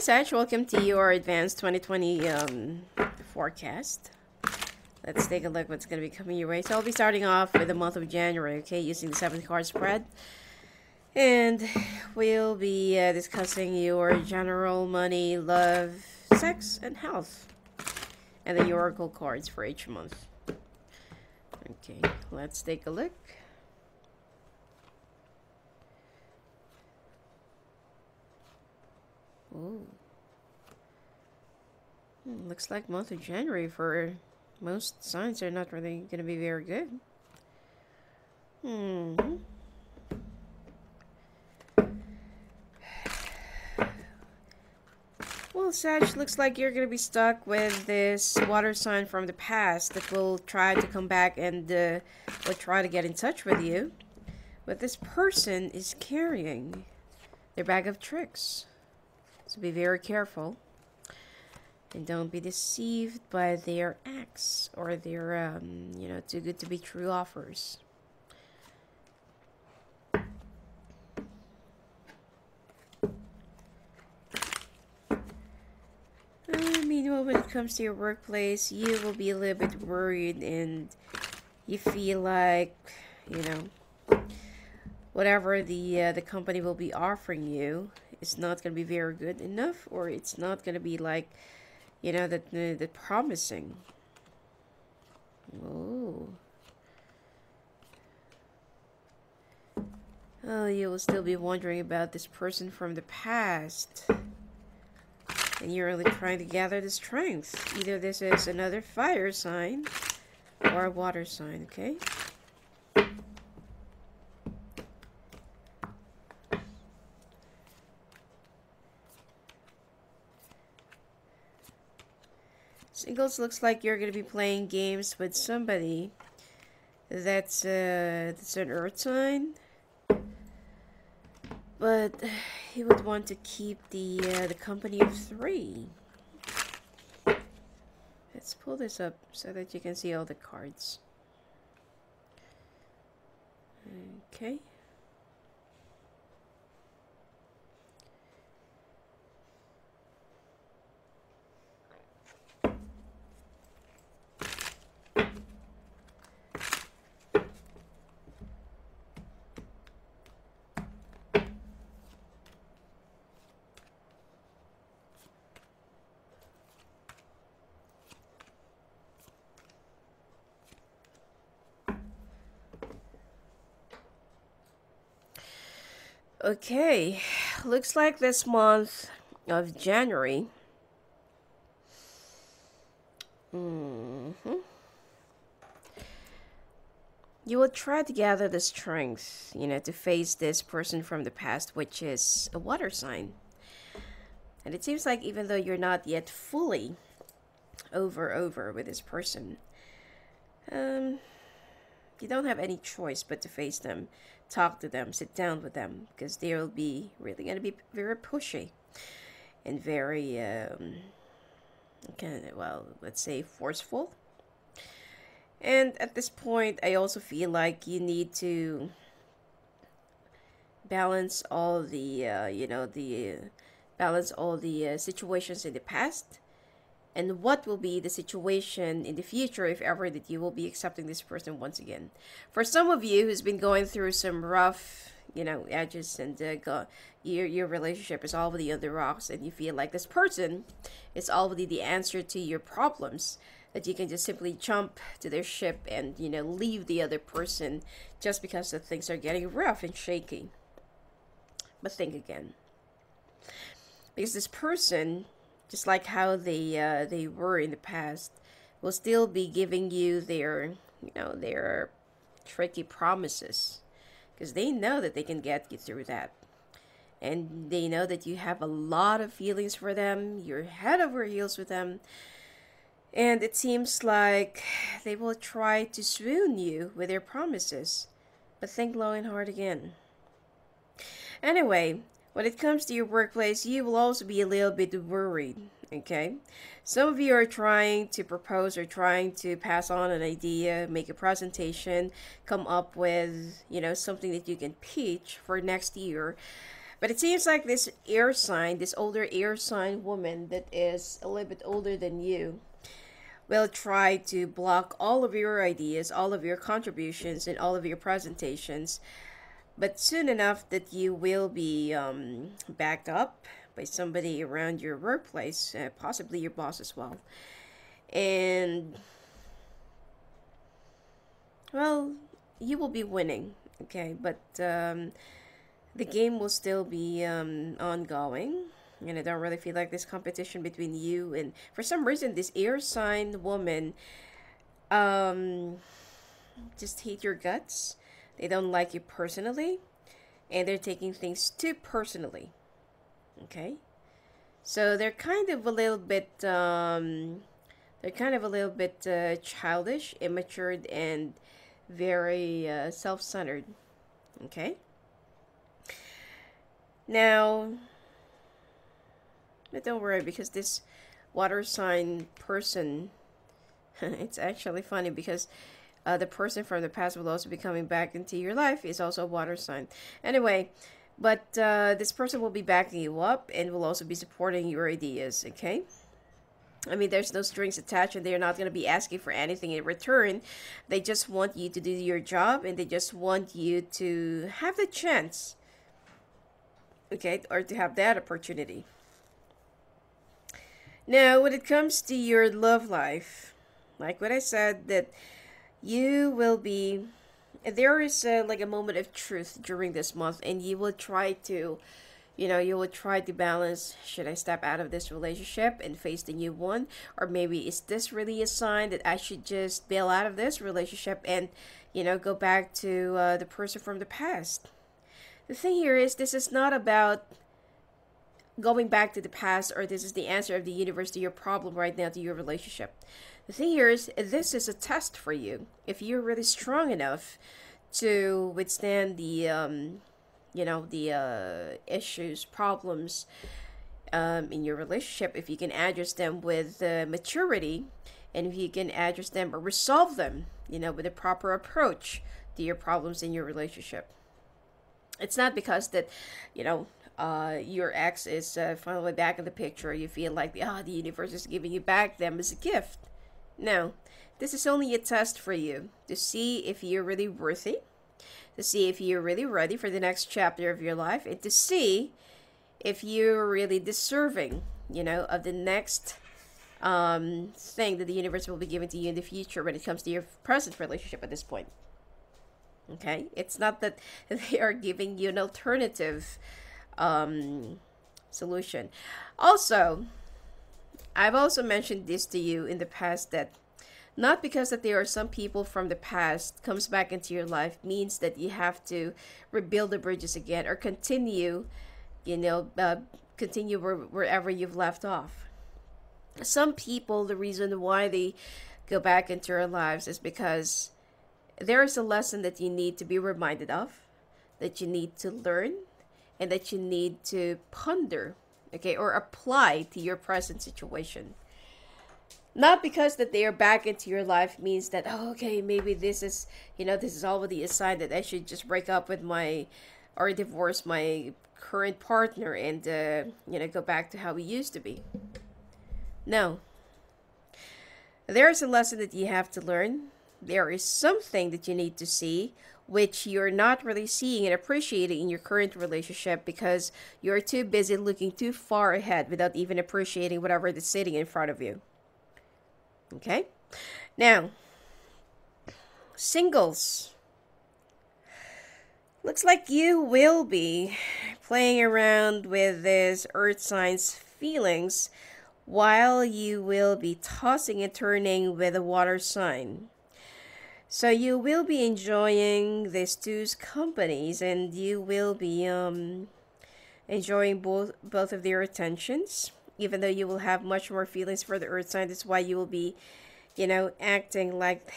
Hi, Sag. Welcome to your advanced 2020 forecast. Let's take a look what's going to be coming your way. So I'll be starting off with the month of January, okay, using the 7 card spread. And we'll be discussing your general money, love, sex, and health. And the oracle cards for each month. Okay, let's take a look. Ooh. Looks like month of January for most signs are not really going to be very good. Well, Sag, looks like you're going to be stuck with this water sign from the past that will try to come back and will try to get in touch with you. But this person is carrying their bag of tricks. So be very careful. And don't be deceived by their acts or their, too good to be true offers. Meanwhile, when it comes to your workplace, you will be a little bit worried and you feel like, whatever the company will be offering you is not going to be very good enough, or it's not going to be like, that promising. Oh, you will still be wondering about this person from the past. And you're really trying to gather the strength. Either this is another fire sign or a water sign, okay? Singles, looks like you're going to be playing games with somebody that's an earth sign. But he would want to keep the company of 3. Let's pull this up so that you can see all the cards. Okay. Okay, looks like this month of January. You will try to gather the strength, to face this person from the past, which is a water sign. And it seems like even though you're not yet fully over with this person, you don't have any choice but to face them, talk to them, sit down with them, because they'll be really going to be very pushy and very, let's say forceful. And at this point, I also feel like you need to balance all the, situations in the past and what will be the situation in the future if ever that you will be accepting this person once again. For some of you who's been going through some rough, edges and your relationship is already on the rocks and you feel like this person is already the answer to your problems, that you can just simply jump to their ship and, leave the other person just because the things are getting rough and shaky. But think again. Because this person, just like how they were in the past, will still be giving you their tricky promises, because they know that they can get you through that, and they know that you have a lot of feelings for them. You're head over heels with them, and it seems like they will try to swoon you with their promises. But think low and hard again. Anyway, when it comes to your workplace, you will also be a little bit worried, okay? Some of you are trying to propose or trying to pass on an idea, make a presentation, come up with, something that you can pitch for next year. But it seems like this air sign, this older air sign woman that is a little bit older than you, will try to block all of your ideas, all of your contributions, and all of your presentations. But soon enough that you will be backed up by somebody around your workplace, possibly your boss as well. And, well, you will be winning, okay? But the game will still be ongoing. And I don't really feel like this competition between you and, for some reason, this air sign woman just hate your guts. They don't like you personally, and they're taking things too personally. Okay, so they're kind of a little bit childish, immature, and very self-centered. Okay. Now, but don't worry, because this water sign person, it's actually funny because the person from the past will also be coming back into your life is also a water sign. Anyway, but this person will be backing you up and will also be supporting your ideas, okay? I mean, there's no strings attached, and they're not going to be asking for anything in return. They just want you to do your job, and they just want you to have the chance, okay, or to have that opportunity. Now, when it comes to your love life, like what I said, that you will be, there is like a moment of truth during this month, and you will try to, you will try to balance, should I step out of this relationship and face the new one? Or maybe is this really a sign that I should just bail out of this relationship and, go back to the person from the past? The thing here is, this is not about going back to the past, or this is the answer of the universe to your problem right now, to your relationship. The thing here is, this is a test for you. If you're really strong enough to withstand the issues, problems in your relationship, if you can address them with maturity, and if you can address them or resolve them, with a proper approach to your problems in your relationship. It's not because that, your ex is finally back in the picture. You feel like the universe is giving you back them as a gift. No, this is only a test for you to see if you're really worthy, to see if you're really ready for the next chapter of your life, and to see if you're really deserving, of the next thing that the universe will be giving to you in the future when it comes to your present relationship at this point. Okay? It's not that they are giving you an alternative solution. Also, I've also mentioned this to you in the past, that not because that there are some people from the past comes back into your life means that you have to rebuild the bridges again, or continue, wherever you've left off. Some people, the reason why they go back into our lives is because there is a lesson that you need to be reminded of, that you need to learn, and that you need to ponder, okay, or apply to your present situation. Not because that they are back into your life means that, okay, maybe this is, this is already a sign that I should just break up with or divorce my current partner and, go back to how we used to be. No. There is a lesson that you have to learn. There is something that you need to see, which you're not really seeing and appreciating in your current relationship because you're too busy looking too far ahead without even appreciating whatever is sitting in front of you. Okay? Now, singles. Looks like you will be playing around with this earth signs feelings while you will be tossing and turning with a water sign. So you will be enjoying these two's companies, and you will be enjoying both of their attentions, even though you will have much more feelings for the earth sign. That's why you will be, acting like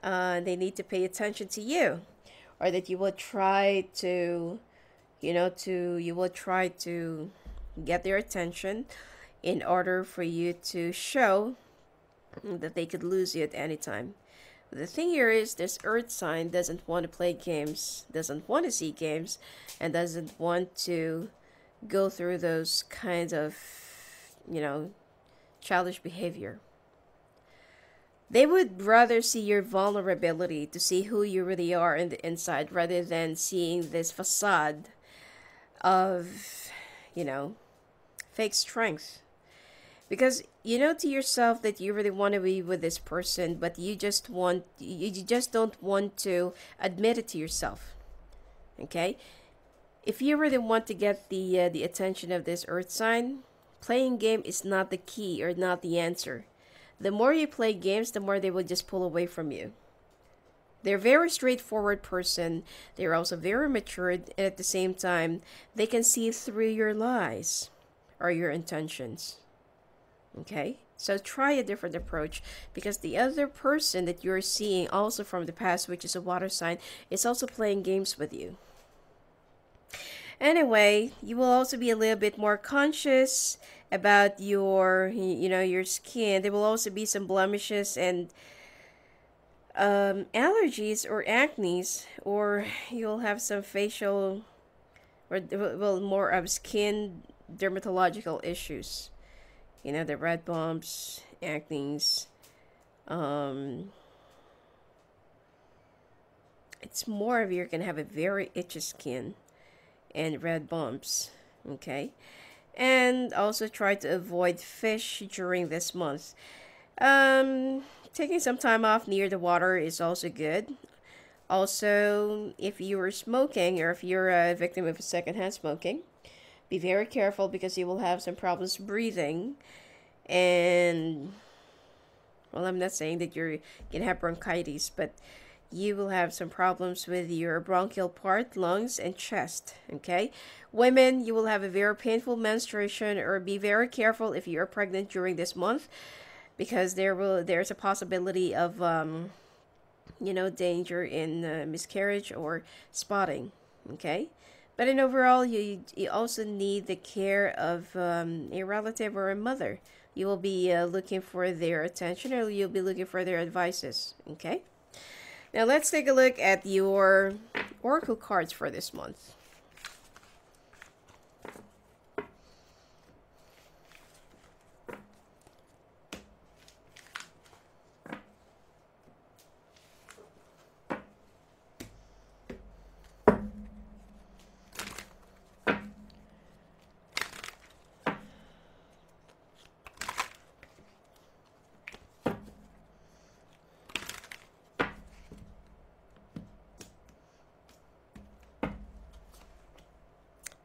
they need to pay attention to you, or that you will try to, you will try to get their attention in order for you to show that they could lose you at any time. The thing here is this earth sign doesn't want to play games, doesn't want to see games, and doesn't want to go through those kinds of, childish behavior. They would rather see your vulnerability to see who you really are in the inside rather than seeing this facade of, fake strength. Because you know to yourself that you really want to be with this person, but you just don't want to admit it to yourself. Okay? If you really want to get the attention of this earth sign, playing game is not the key or not the answer. The more you play games, the more they will just pull away from you. They're a very straightforward person. They're also very matured, and at the same time, they can see through your lies or your intentions. Okay? So try a different approach, because the other person that you're seeing also from the past, which is a water sign, is also playing games with you. Anyway, you will also be a little bit more conscious about your skin. There will also be some blemishes and allergies or acne, or you'll have some facial or more of skin dermatological issues. The red bumps, acnes. It's more of you're gonna have a very itchy skin and red bumps. Okay. And also try to avoid fish during this month. Taking some time off near the water is also good. Also, if you are smoking or if you're a victim of secondhand smoking, be very careful, because you will have some problems breathing. And, well, I'm not saying that you're going to have bronchitis, but you will have some problems with your bronchial part, lungs, and chest. Okay? Women, you will have a very painful menstruation, or be very careful if you're pregnant during this month, because there's a possibility of danger in miscarriage or spotting. Okay? But in overall, you also need the care of a relative or a mother. You will be looking for their attention, or you'll be looking for their advices. Okay? Now let's take a look at your oracle cards for this month.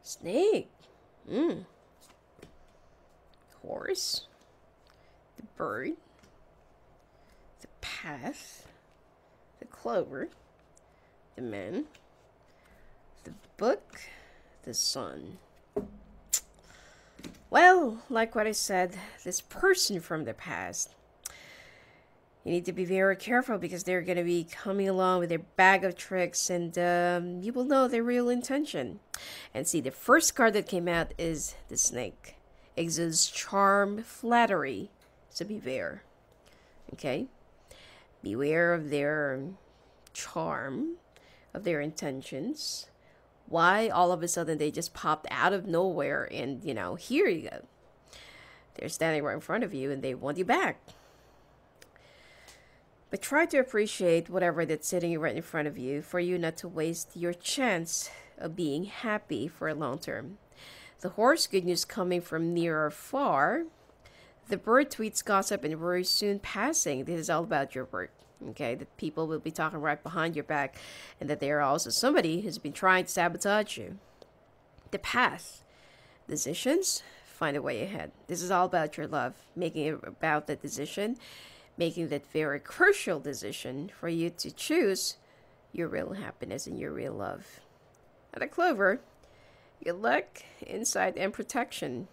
Snake. Horse. The bird. The path. The clover. The man. The book. The sun. Well, like what I said, this person from the past, you need to be very careful, because they're going to be coming along with their bag of tricks, and you will know their real intention. And see, the first card that came out is the snake. Exudes charm, flattery. So beware. Okay? Beware of their charm, of their intentions. Why all of a sudden they just popped out of nowhere and, here you go. They're standing right in front of you and they want you back. But try to appreciate whatever that's sitting right in front of you, for you not to waste your chance of being happy for a long term. The horse, good news coming from near or far. The bird, tweets, gossip, and worries soon passing. This is all about your work. Okay, that people will be talking right behind your back, and that there are also somebody who's been trying to sabotage you. The path, decisions, find a way ahead. This is all about your love, making it about the decision, making that very crucial decision for you to choose your real happiness and your real love. And the clover, good luck, insight, and protection.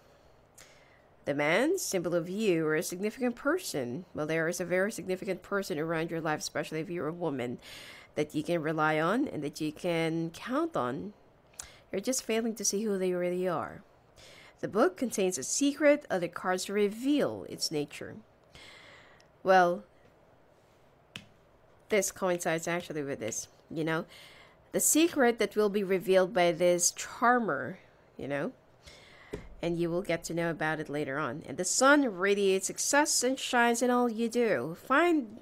The man, symbol of you or a significant person. Well, there is a very significant person around your life, especially if you're a woman, that you can rely on and that you can count on. You're just failing to see who they really are. The book contains a secret. Other cards reveal its nature. Well, this coincides actually with this, you know, the secret that will be revealed by this charmer, you know, and you will get to know about it later on. And the sun radiates success and shines in all you do. Find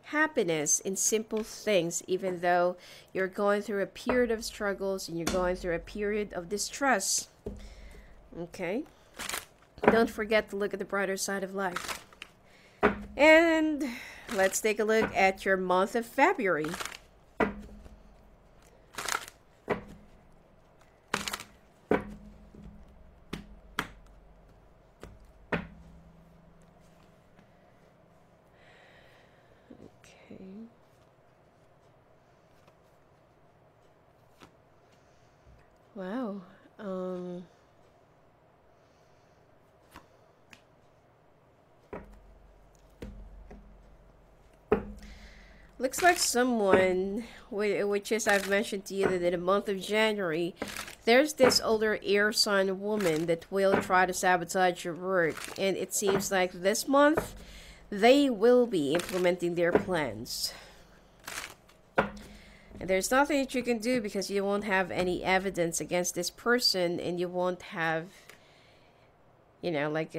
happiness in simple things, even though you're going through a period of struggles and you're going through a period of distress. Okay? Don't forget to look at the brighter side of life. And let's take a look at your month of February. Wow. Looks like someone, which is I've mentioned to you that in the month of January, there's this older air sign woman that will try to sabotage your work. And it seems like this month, they will be implementing their plans. And there's nothing that you can do because you won't have any evidence against this person, and you won't have, you know, like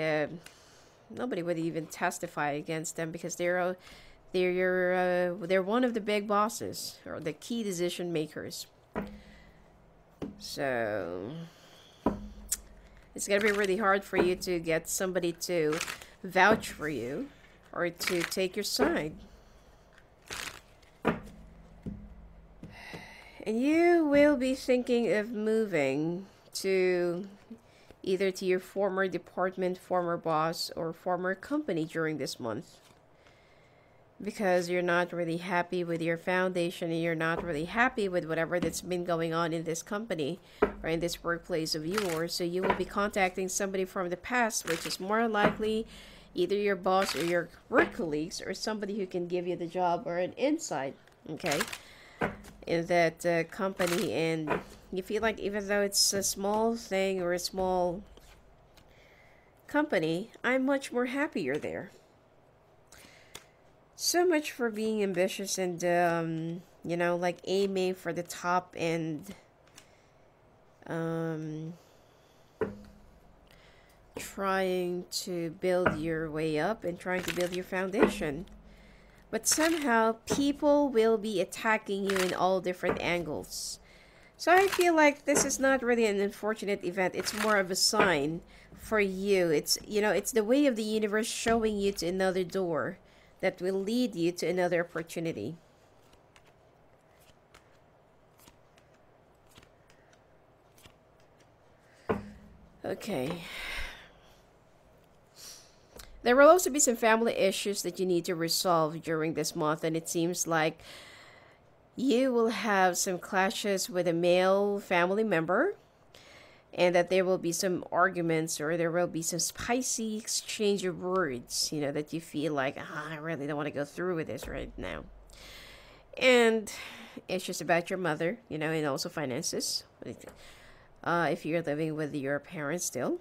nobody would even testify against them because they're one of the big bosses or the key decision makers. So it's gonna be really hard for you to get somebody to vouch for you or to take your side. And you will be thinking of moving to either to your former department, former boss, or former company during this month. Because you're not really happy with your foundation and you're not really happy with whatever that's been going on in this company or in this workplace of yours. So you will be contacting somebody from the past, which is more likely either your boss or your work colleagues or somebody who can give you the job or an insight. Okay? In that company, and you feel like even though it's a small thing or a small company, I'm much more happier there. So much for being ambitious and you know, like aiming for the top and trying to build your way up and trying to build your foundation. But somehow, people will be attacking you in all different angles. So I feel like this is not really an unfortunate event. It's more of a sign for you. It's, you know, it's the way of the universe showing you to another door that will lead you to another opportunity. Okay. There will also be some family issues that you need to resolve during this month, and it seems like you will have some clashes with a male family member, and that there will be some arguments or there will be some spicy exchange of words, you know, that you feel like, I really don't want to go through with this right now. And it's just about your mother, you know, and also finances, if you're living with your parents still.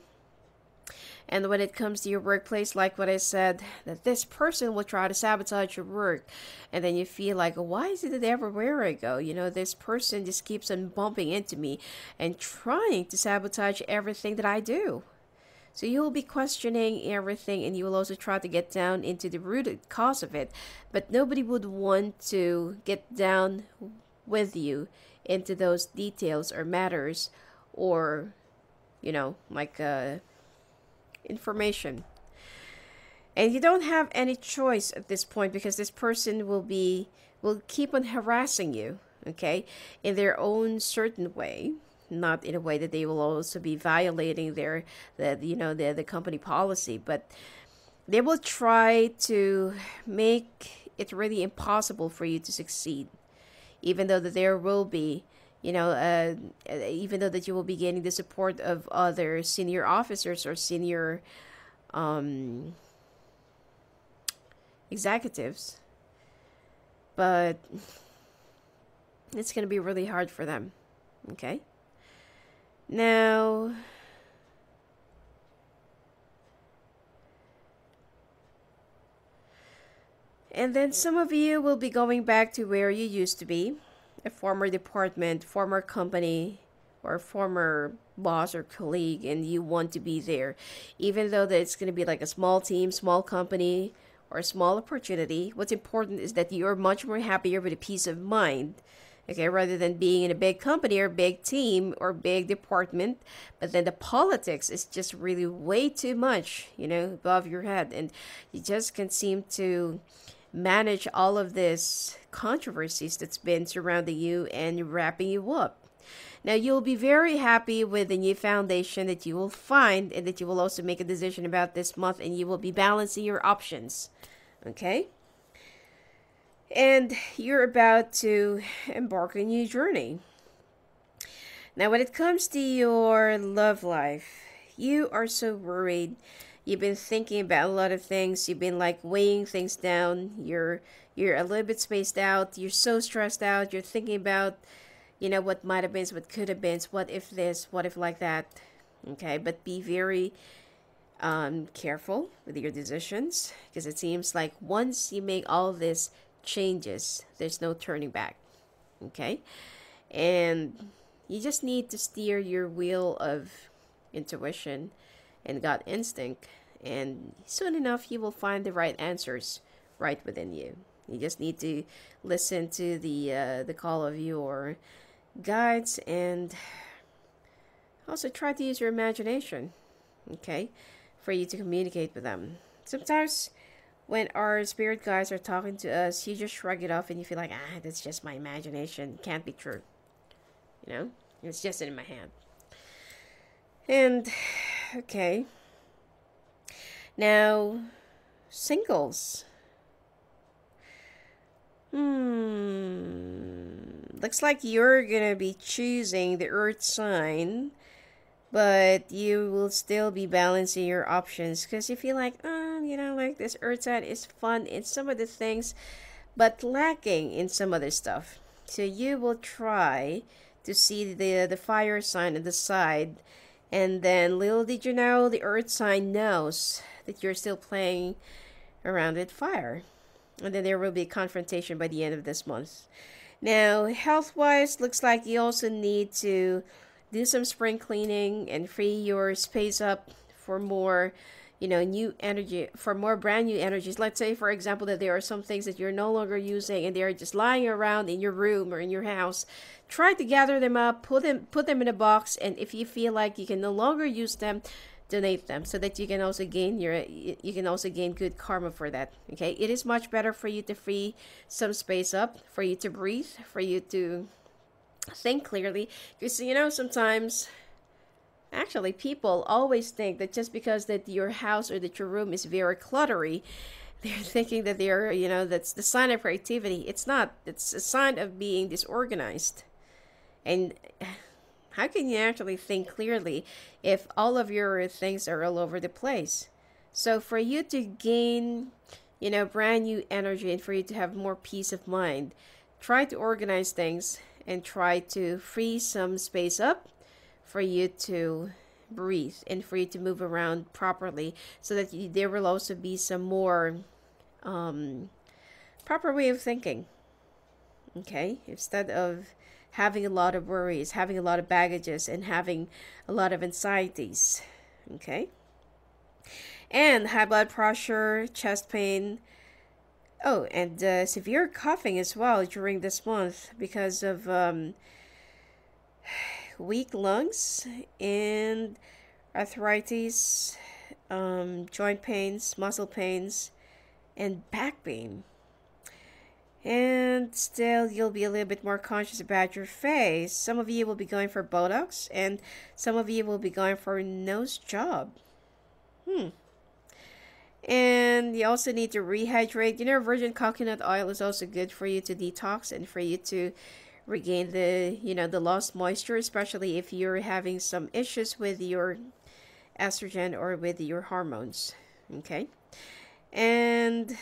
And when it comes to your workplace, like what I said, that this person will try to sabotage your work. And then you feel like, why is it that everywhere I go, you know, this person just keeps on bumping into me and trying to sabotage everything that I do. So you will be questioning everything, and you will also try to get down into the root cause of it. But nobody would want to get down with you into those details or matters or, you know, like information. And you don't have any choice at this point because this person will keep on harassing you, okay, in their own certain way, not in a way that they will also be violating the company policy, but they will try to make it really impossible for you to succeed, even though that there will be, you know, even though that you will be gaining the support of other senior officers or senior executives. But it's going to be really hard for them. Okay? Now, And then some of you will be going back to where you used to be, a former department, former company, or former boss or colleague, and you want to be there. Even though that it's going to be like a small team, small company, or a small opportunity, what's important is that you're much more happier with a peace of mind. Okay, rather than being in a big company or big team or big department, but then the politics is just really way too much, above your head, and you just can't seem to manage all of this controversies that's been surrounding you and wrapping you up. Now, you'll be very happy with the new foundation that you will find and that you will also make a decision about this month, and you will be balancing your options. Okay? And you're about to embark on a new journey. Now, when it comes to your love life, you are so worried. You've been thinking about a lot of things. You've been like weighing things down. You're a little bit spaced out. You're so stressed out. You're thinking about, what might have been, what could have been, what if this, what if like that. Okay, but be very careful with your decisions, because it seems like once you make all this changes, there's no turning back. Okay, and you just need to steer your wheel of intuition and gut instinct, and soon enough you will find the right answers right within you. You just need to listen to the call of your guides, and also try to use your imagination, okay, for you to communicate with them. Sometimes when our spirit guides are talking to us, you just shrug it off and you feel like, that's just my imagination. Can't be true. It's just in my head. And, okay. Now, singles. Looks like you're gonna be choosing the earth sign, but you will still be balancing your options, because you feel like, like this earth sign is fun in some of the things, but lacking in some other stuff. So you will try to see the fire sign on the side, and then little did you know, the earth sign knows that you're still playing around with fire. And then there will be a confrontation by the end of this month. Now, health-wise, looks like you also need to do some spring cleaning and free your space up for more, new energy, for more brand new energies. Let's say, for example, that there are some things that you're no longer using and they are just lying around in your room or in your house. Try to gather them up, put them in a box, and if you feel like you can no longer use them, donate them, so that you can also gain good karma for that. Okay, it is much better for you to free some space up, for you to breathe, for you to think clearly, because sometimes actually people always think that just because that your house or that your room is very cluttery, they're thinking that that's the sign of creativity. It's not. It's a sign of being disorganized. And how can you actually think clearly if all of your things are all over the place? So for you to gain, brand new energy, and for you to have more peace of mind, try to organize things and try to free some space up for you to breathe and for you to move around properly, so that there will also be some more proper way of thinking. Okay, instead of having a lot of worries, having a lot of baggages, and having a lot of anxieties. Okay, and high blood pressure, chest pain, and severe coughing as well during this month because of weak lungs and arthritis, joint pains, muscle pains, and back pain. And still, you'll be a little bit more conscious about your face. Some of you will be going for Botox, and some of you will be going for a nose job. And you also need to rehydrate. Virgin coconut oil is also good for you to detox and for you to regain the lost moisture, especially if you're having some issues with your estrogen or with your hormones. Okay, and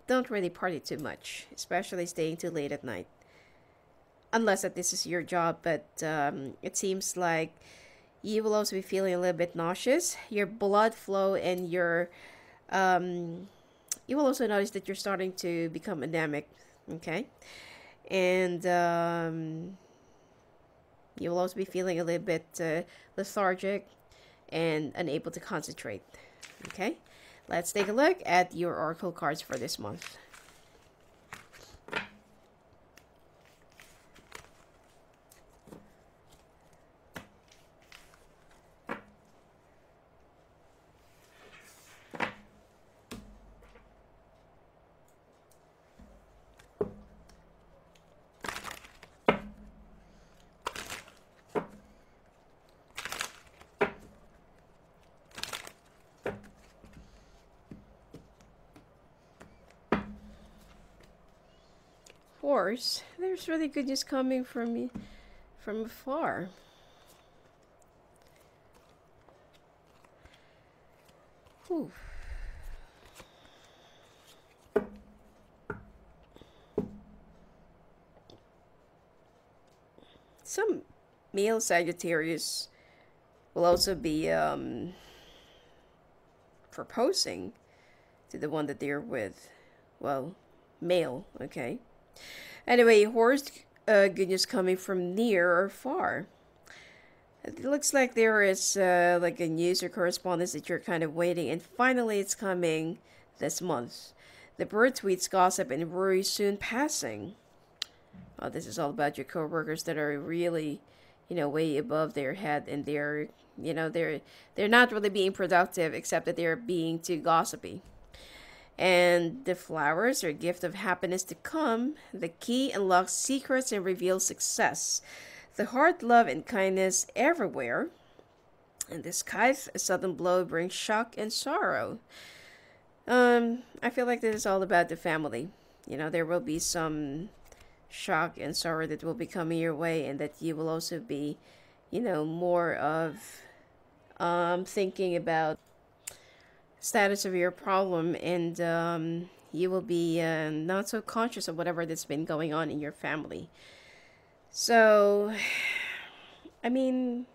don't really party too much, especially staying too late at night, unless that this is your job. But it seems like you will also be feeling a little bit nauseous. Your blood flow and your You will also notice that you're starting to become anemic, okay? And you will also be feeling a little bit lethargic and unable to concentrate, okay? Let's take a look at your oracle cards for this month. Horse, there's really good news coming from me from afar. Whew. Some male Sagittarius will also be proposing to the one that they're with. Well, male, okay? Anyway, horse, good news coming from near or far. It looks like there is like a news or correspondence that you're kind of waiting, and finally it's coming this month. The bird tweets, gossip, and worry soon passing. Oh, this is all about your coworkers that are really, way above their head, and they're not really being productive, except that they're being too gossipy. And the flowers are a gift of happiness to come. The key unlocks secrets and reveals success. The heart, love, and kindness everywhere. And the scythe, a sudden blow, brings shock and sorrow. I feel like this is all about the family. There will be some shock and sorrow that will be coming your way, and that you will also be, more of thinking about status of your problem, and you will be not so conscious of whatever that's been going on in your family. So, I mean,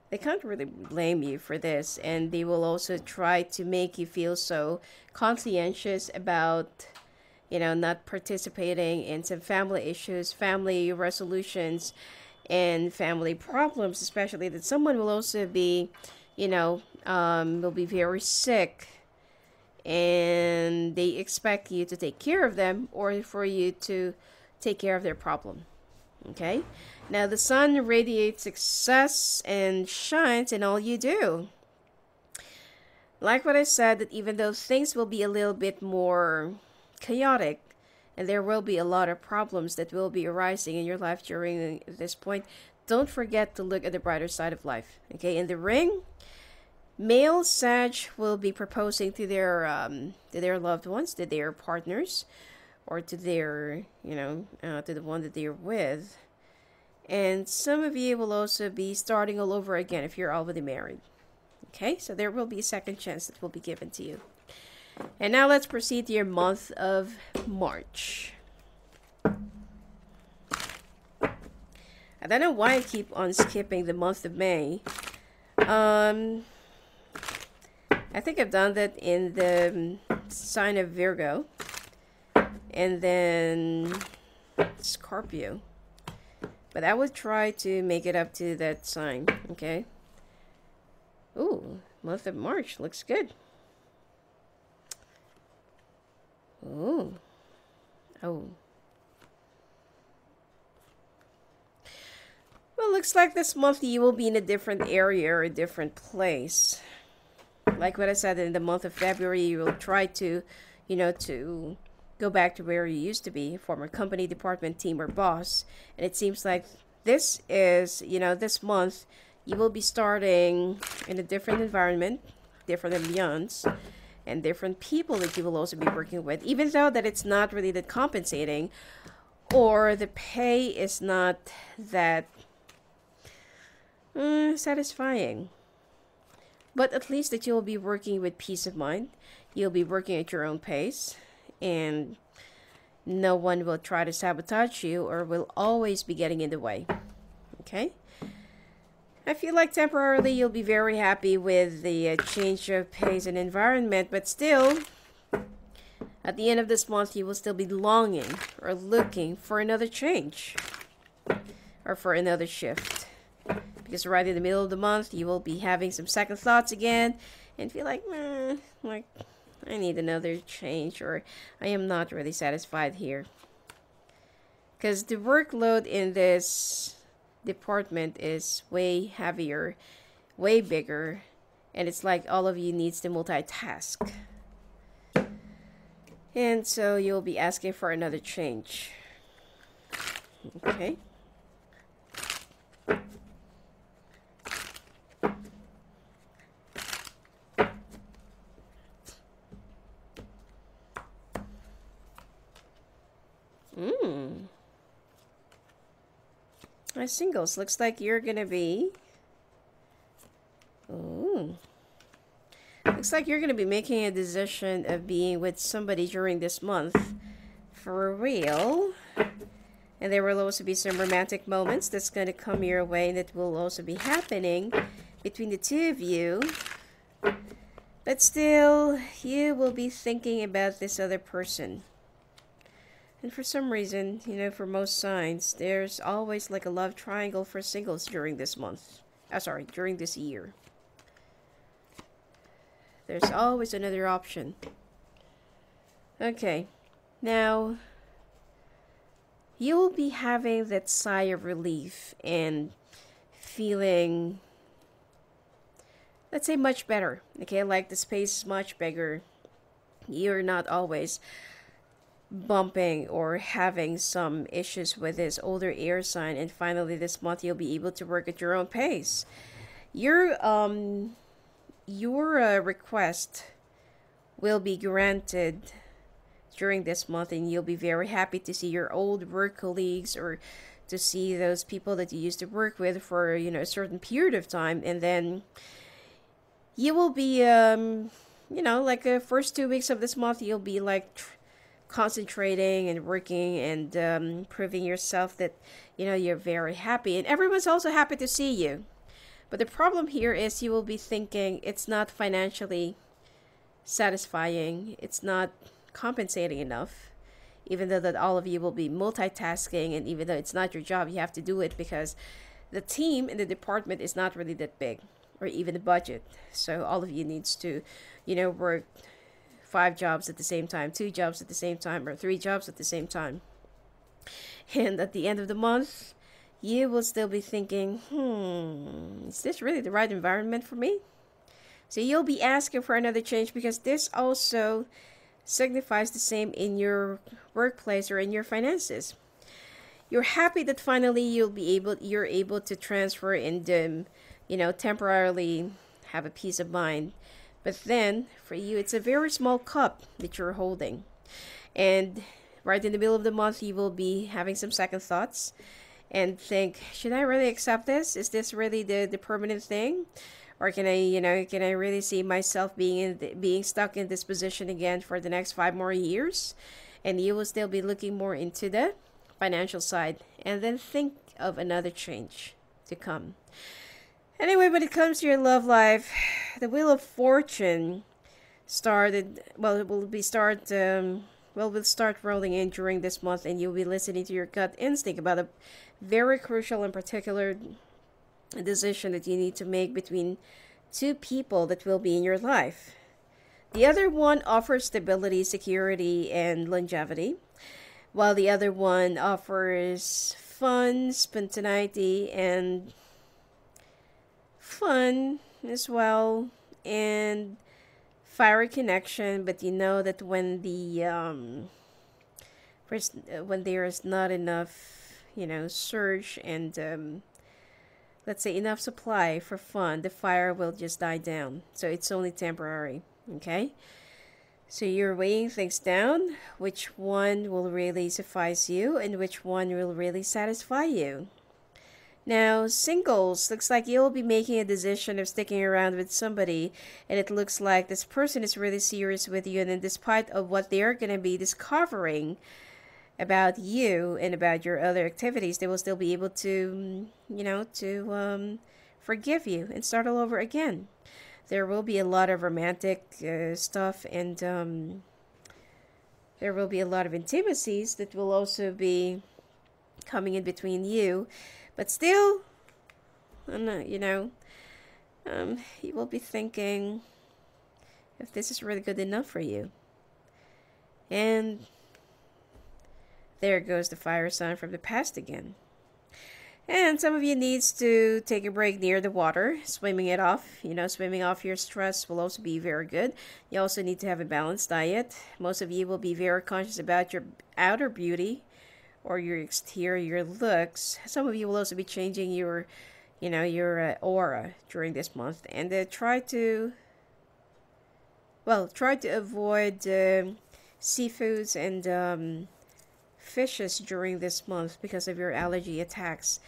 they can't really blame you for this, and they will also try to make you feel so conscientious about, not participating in some family issues, family resolutions, and family problems, especially that someone will also be, will be very sick, and they expect you to take care of them, or for you to take care of their problem. Okay? Now, the sun radiates success and shines in all you do. Like what I said, that even though things will be a little bit more chaotic, and there will be a lot of problems that will be arising in your life during this point, don't forget to look at the brighter side of life. Okay? In the ring, male Sag will be proposing to their loved ones, to their partners, or to their, to the one that they're with. And some of you will also be starting all over again if you're already married. Okay, so there will be a second chance that will be given to you. And now let's proceed to your month of March. I don't know why I keep on skipping the month of May. I think I've done that in the sign of Virgo, and then Scorpio. But I will try to make it up to that sign, okay? Ooh, month of March looks good. Ooh. Oh. Well, looks like this month you will be in a different area or a different place. Like what I said, in the month of February, you will try to, to go back to where you used to be, former company, department, team, or boss. And it seems like this is, this month, you will be starting in a different environment, different ambiance, and different people that you will also be working with, even though that it's not really that compensating, or the pay is not that satisfying. But at least that you'll be working with peace of mind. You'll be working at your own pace, and no one will try to sabotage you or will always be getting in the way. Okay? I feel like temporarily you'll be very happy with the change of pace and environment, but still, at the end of this month, you will still be longing or looking for another change or for another shift. Because right in the middle of the month, you will be having some second thoughts again and feel like I need another change, or I am not really satisfied here. Because the workload in this department is way heavier, way bigger, and it's like all of you needs to multitask. And so you'll be asking for another change. Okay. My singles, looks like you're gonna be... Ooh. Looks like you're gonna be making a decision of being with somebody during this month. For real. And there will also be some romantic moments that's gonna come your way that will also be happening between the two of you. But still, you will be thinking about this other person. And for some reason, you know, for most signs, there's always like a love triangle for singles during this month. During this year. There's always another option. Okay. Now, you'll be having that sigh of relief and feeling, let's say, much better. Okay, like the space is much bigger. You're not always bumping or having some issues with this older air sign, and finally this month you'll be able to work at your own pace. Your request will be granted during this month, and you'll be very happy to see your old work colleagues or to see those people that you used to work with for, you know, a certain period of time. And then you will be like the first 2 weeks of this month, you'll be like concentrating and working and proving yourself that, you know, you're very happy, and everyone's also happy to see you. But the problem here is you will be thinking it's not financially satisfying, it's not compensating enough, even though that all of you will be multitasking, and even though it's not your job, you have to do it because the team in the department is not really that big, or even the budget. So all of you needs to, you know, work 5 jobs at the same time, 2 jobs at the same time, or 3 jobs at the same time. And at the end of the month, you will still be thinking, is this really the right environment for me? So you'll be asking for another change, because this also signifies the same in your workplace or in your finances. You're happy that finally you're able to transfer and temporarily have a peace of mind. But then, for you, it's a very small cup that you're holding. And right in the middle of the month, you will be having some second thoughts and think, should I really accept this? Is this really the permanent thing? Or can I really see myself being stuck in this position again for the next 5 more years? And you will still be looking more into the financial side, and then think of another change to come. Anyway, when it comes to your love life, the Wheel of Fortune will start rolling in during this month, and you'll be listening to your gut instinct about a very crucial and particular decision that you need to make between 2 people that will be in your life. The other one offers stability, security, and longevity, while the other one offers fun, spontaneity, and fun as well, and fiery connection. But you know that when there is not enough, surge and let's say enough supply for fun, the fire will just die down. So it's only temporary. Okay, so you're weighing things down, which one will really suffice you and which one will really satisfy you. Now, singles, looks like you'll be making a decision of sticking around with somebody, and it looks like this person is really serious with you, and then despite of what they're going to be discovering about you and about your other activities, they will still be able to, forgive you and start all over again. There will be a lot of romantic stuff, and there will be a lot of intimacies that will also be coming in between you. But still, you know, you will be thinking if this is really good enough for you. And there goes the fire sign from the past again. And some of you needs to take a break near the water, swimming it off. Swimming off your stress will also be very good. You also need to have a balanced diet. Most of you will be very conscious about your outer beauty or your exterior looks. Some of you will also be changing your aura during this month. And try to avoid seafoods and fishes during this month because of your allergy attacks.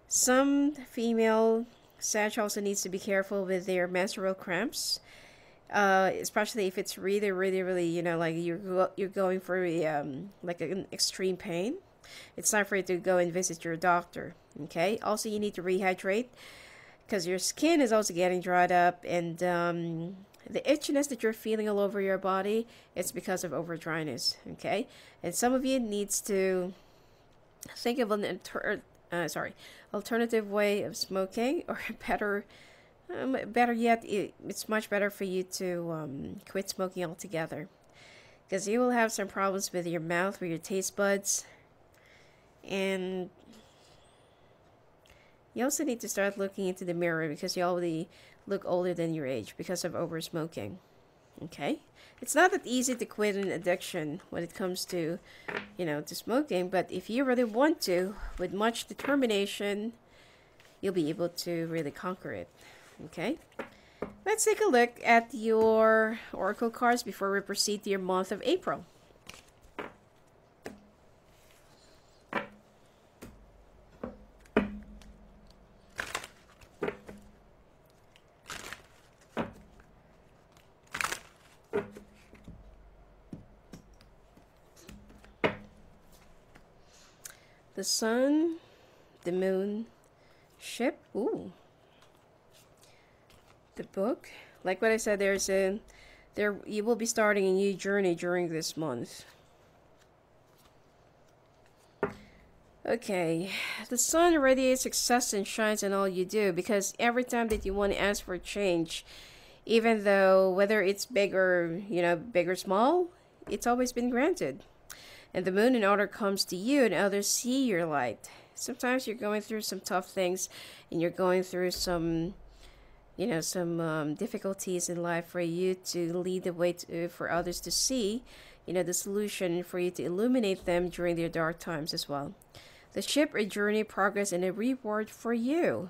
Some female Sag also needs to be careful with their menstrual cramps, especially if it's really, really, really, like you're going for like an extreme pain. It's time for you to go and visit your doctor. Okay. Also, you need to rehydrate because your skin is also getting dried up, and the itchiness that you're feeling all over your body, it's because of over dryness. Okay. And some of you needs to think of an alternative way of smoking, or better yet, it's much better for you to quit smoking altogether, because you will have some problems with your mouth, with your taste buds, and you also need to start looking into the mirror because you already look older than your age because of over smoking. Okay. It's not that easy to quit an addiction when it comes to, to smoking, but if you really want to, with much determination, you'll be able to really conquer it. Okay? Let's take a look at your oracle cards before we proceed to your month of April. The sun, the moon, ship, ooh. The book. Like what I said, you will be starting a new journey during this month. Okay. The sun radiates success and shines in all you do, because every time that you want to ask for change, even though whether it's big or, big or small, it's always been granted. And the moon in order comes to you, and others see your light. Sometimes you're going through some tough things, and you're going through some difficulties in life for you to lead the way for others to see, the solution, for you to illuminate them during their dark times as well. The ship, a journey, progress, and a reward for you.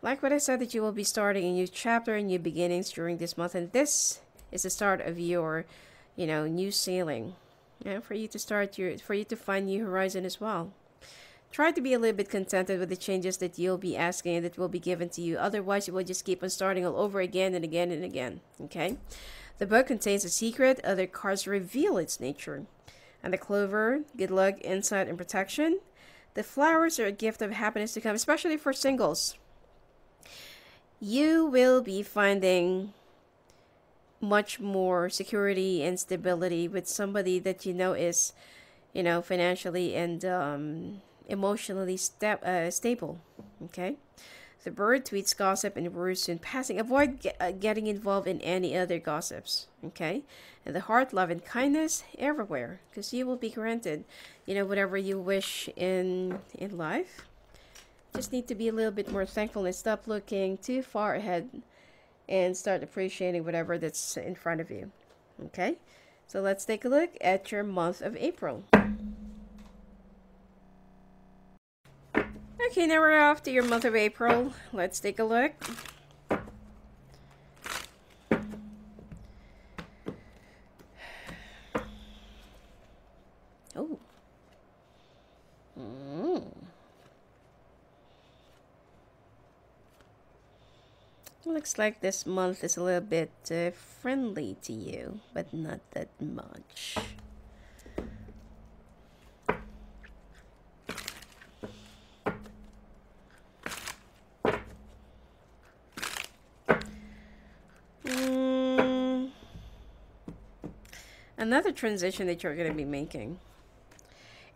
Like what I said, that you will be starting a new chapter and new beginnings during this month, and this is the start of your, new sailing. For you to find new horizon as well. Try to be a little bit contented with the changes that you'll be asking and that will be given to you. Otherwise, you will just keep on starting all over again and again and again. Okay? The book contains a secret. Other cards reveal its nature. And the clover, good luck, insight, and protection. The flowers are a gift of happiness to come, especially for singles. You will be finding much more security and stability with somebody that is, financially and emotionally stable. Okay? The bird tweets gossip and words soon passing. Avoid getting involved in any other gossips. Okay? And the heart, love, and kindness everywhere, because you will be granted, whatever you wish in life. Just need to be a little bit more thankful and stop looking too far ahead, and start appreciating whatever that's in front of you. Okay? So let's take a look at your month of April. Okay, now we're off to your month of April. Let's take a look. Oh. Looks like this month is a little bit friendly to you, but not that much. Another transition that you're going to be making.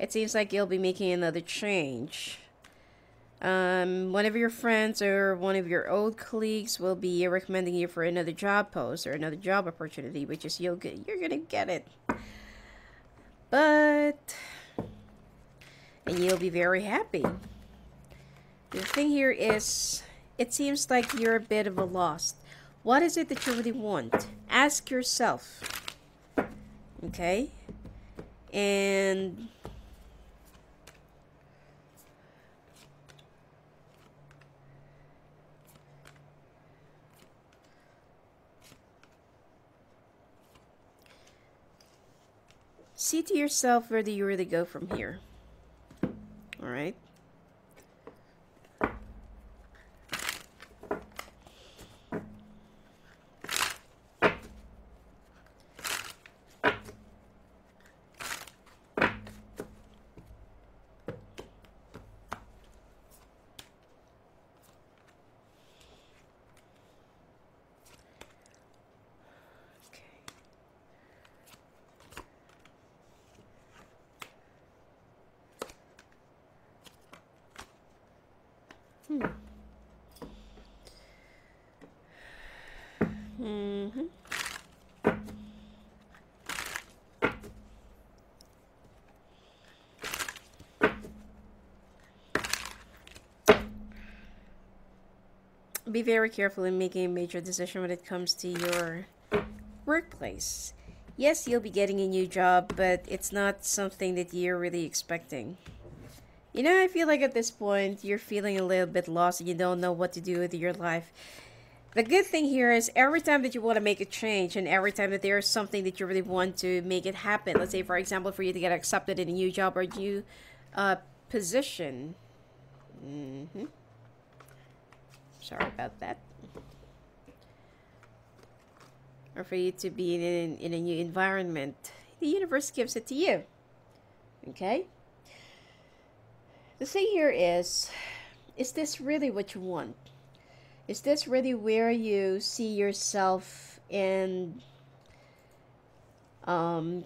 It seems like you'll be making another change. One of your friends or one of your old colleagues will be recommending you for another job post or another job opportunity, which is you're gonna get it. And you'll be very happy. The thing here is, it seems like you're a bit of a lost. What is it that you really want? Ask yourself. Okay? And see to yourself, where do you really go from here? All right. Be very careful in making a major decision when it comes to your workplace. Yes, you'll be getting a new job, but it's not something that you're really expecting. You know, I feel like at this point, you're feeling a little bit lost and you don't know what to do with your life. The good thing here is every time that you want to make a change and every time that there is something that you really want to make it happen, let's say, for example, for you to get accepted in a new job or new position. Sorry about that. Or for you to be in a new environment, the universe gives it to you. Okay? The thing here is this really what you want? Is this really where you see yourself in really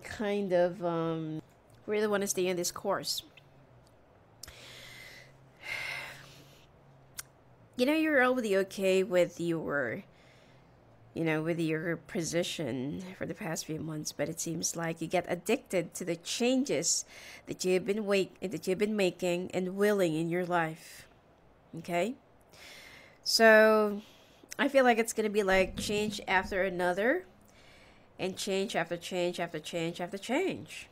want to stay in this course? You know, you're already okay with your position for the past few months, but it seems like you get addicted to the changes that you've been making and willing in your life. Okay? So, I feel like it's going to be like change after another, and change after change after change after change.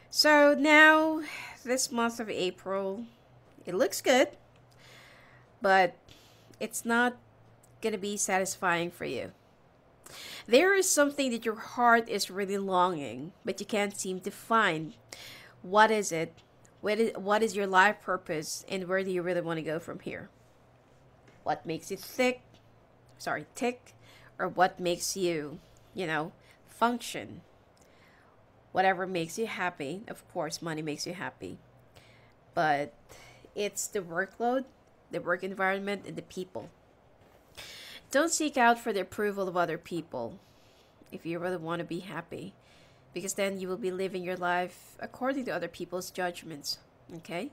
So, now, this month of April, it looks good, but it's not going to be satisfying for you. There is something that your heart is really longing, but you can't seem to find. What is it? What is your life purpose, and where do you really want to go from here? What makes you tick, or what makes you, function? Whatever makes you happy. Of course, money makes you happy. But it's the workload, the work environment, and the people. Don't seek out for the approval of other people if you really want to be happy, because then you will be living your life according to other people's judgments. Okay?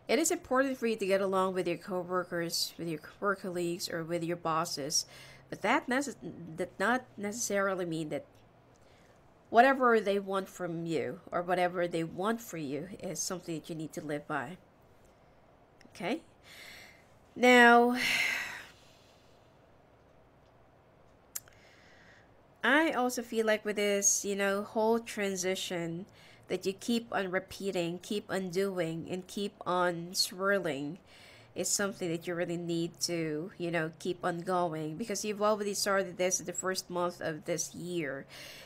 It is important for you to get along with your coworkers, with your work colleagues, or with your bosses, but that not necessarily mean that whatever they want from you or whatever they want for you is something that you need to live by. Okay? Now, I also feel like with this, whole transition that you keep on repeating, keep on doing, and keep on swirling is something that you really need to, keep on going, because you've already started this in the first month of this year.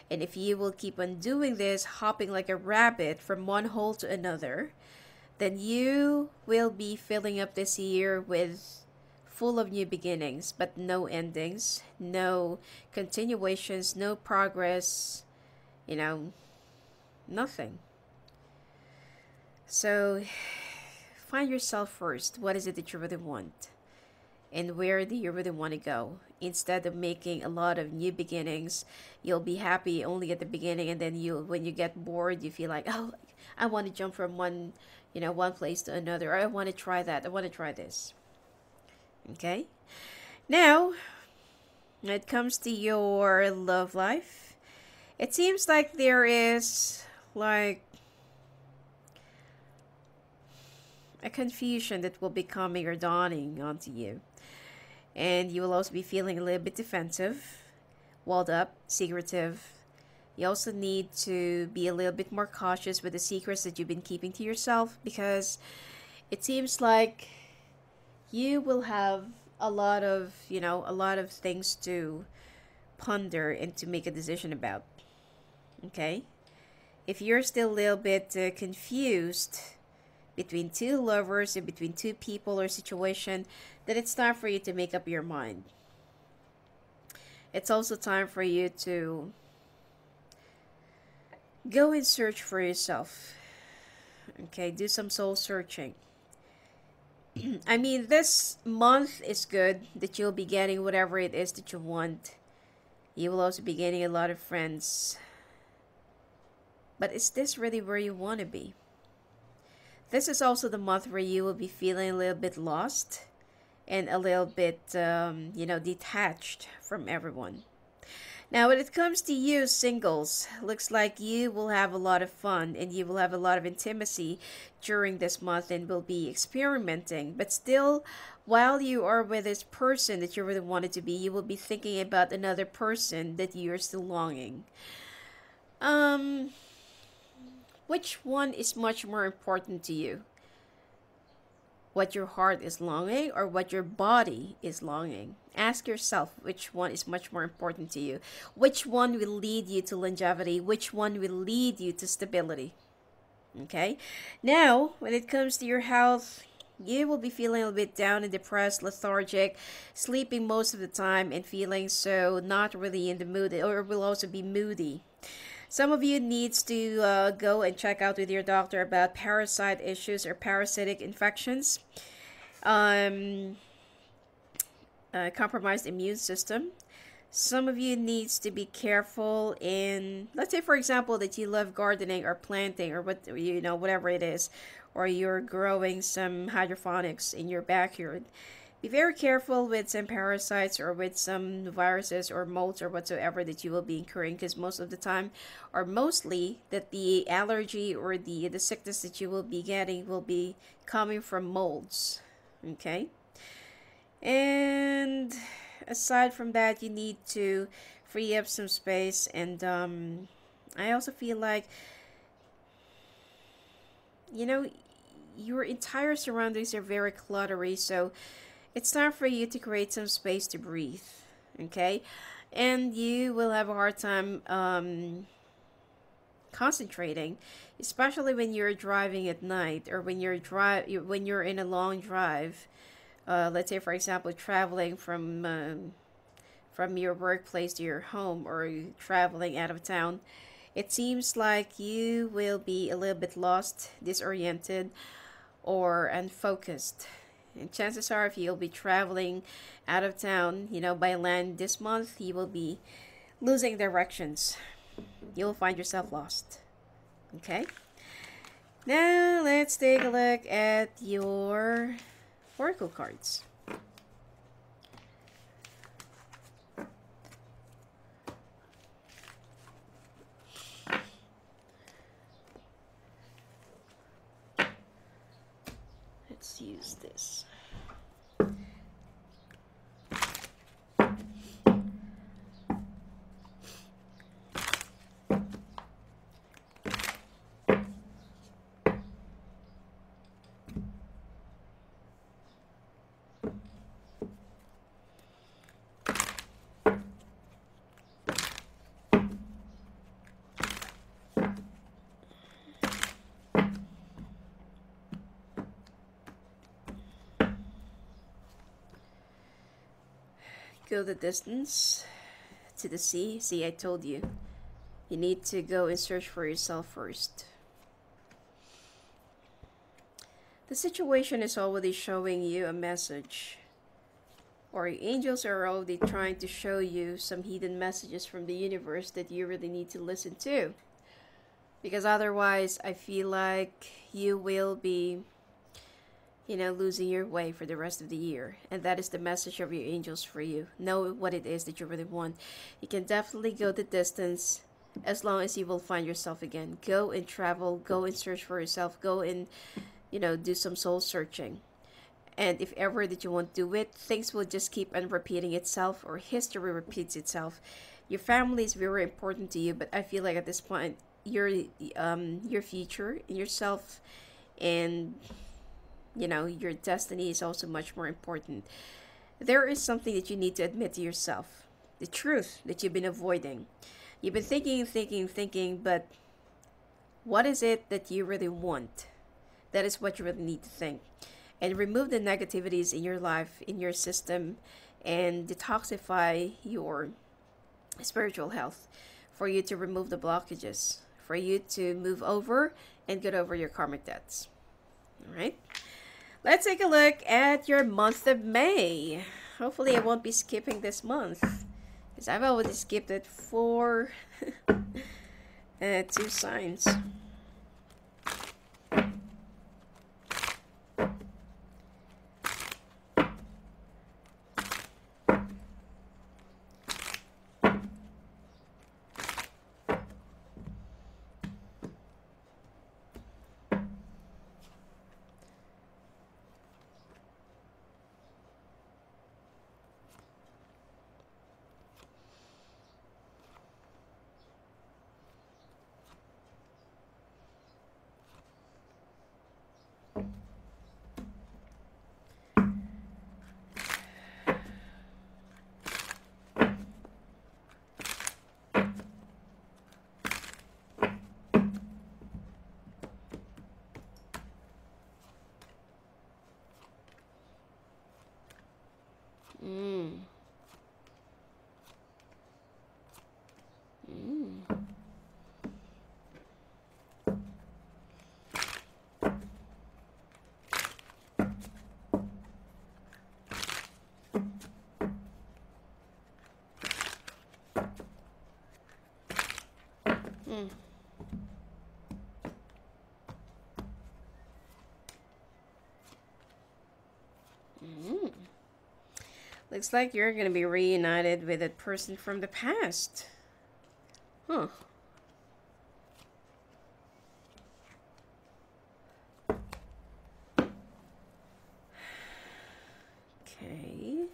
And if you will keep on doing this, hopping like a rabbit from one hole to another, then you will be filling up this year with full of new beginnings, but no endings, no continuations, no progress, nothing. So find yourself first. What is it that you really want? And where do you really want to go? instead of making a lot of new beginnings. You'll be happy only at the beginning, and then when you get bored, you feel like, oh, I want to jump from one place to another. Or I want to try that. I want to try this. Okay? Now, when it comes to your love life, it seems like there is like a confusion that will be coming or dawning onto you. And you will also be feeling a little bit defensive, walled up, secretive. You also need to be a little bit more cautious with the secrets that you've been keeping to yourself, because it seems like you will have a lot of things to ponder and to make a decision about. Okay? If you're still a little bit confused between two lovers or between two people or situation, then it's time for you to make up your mind. It's also time for you to go and search for yourself. Okay, do some soul searching. I mean, this month is good that you'll be getting whatever it is that you want. You will also be getting a lot of friends. But is this really where you want to be? This is also the month where you will be feeling a little bit lost and a little bit, detached from everyone. Now, when it comes to you singles, looks like you will have a lot of fun and you will have a lot of intimacy during this month and will be experimenting. But still, while you are with this person that you really wanted to be, you will be thinking about another person that you are still longing. Which one is much more important to you? What your heart is longing or what your body is longing? Ask yourself which one is much more important to you. Which one will lead you to longevity? Which one will lead you to stability? Okay? Now, when it comes to your health, you will be feeling a little bit down and depressed, lethargic, sleeping most of the time, and feeling so not really in the mood, or will also be moody. Some of you needs to go and check out with your doctor about parasite issues or parasitic infections, compromised immune system. Some of you needs to be careful in, let's say for example that you love gardening or planting or whatever it is, or you're growing some hydroponics in your backyard. Be very careful with some parasites or with some viruses or molds or whatsoever that you will be incurring, because most of the time, or mostly, that the allergy or the sickness that you will be getting will be coming from molds. Okay? And aside from that, you need to free up some space, and I also feel like, your entire surroundings are very cluttery, so it's time for you to create some space to breathe, okay? And you will have a hard time concentrating, especially when you're driving at night, or when you're in a long drive. Let's say, for example, traveling from your workplace to your home, or traveling out of town. It seems like you will be a little bit lost, disoriented, or unfocused. And chances are, if you'll be traveling out of town, by land this month, you will be losing directions. You'll find yourself lost. Okay? Now, let's take a look at your oracle cards. Let's use this. Go the distance to the sea. See, I told you. You need to go and search for yourself first. The situation is already showing you a message. or your angels are already trying to show you some hidden messages from the universe that you really need to listen to. Because otherwise, I feel like you will be, losing your way for the rest of the year. And that is the message of your angels for you. Know what it is that you really want. You can definitely go the distance as long as you will find yourself again. Go and travel, go and search for yourself, go and, do some soul searching. And if ever that you won't do it, things will just keep on repeating itself, or history repeats itself. Your family is very important to you, but I feel like at this point, your future, yourself, and your destiny is also much more important. There is something that you need to admit to yourself, the truth that you've been avoiding. You've been thinking, but what is it that you really want? That is what you really need to think. And remove the negativities in your life, in your system, and detoxify your spiritual health for you to remove the blockages, for you to move over and get over your karmic debts. All right? Let's take a look at your month of May. Hopefully I won't be skipping this month, because I've already skipped it for 2 signs. Looks like you're going to be reunited with a person from the past. Huh. Okay.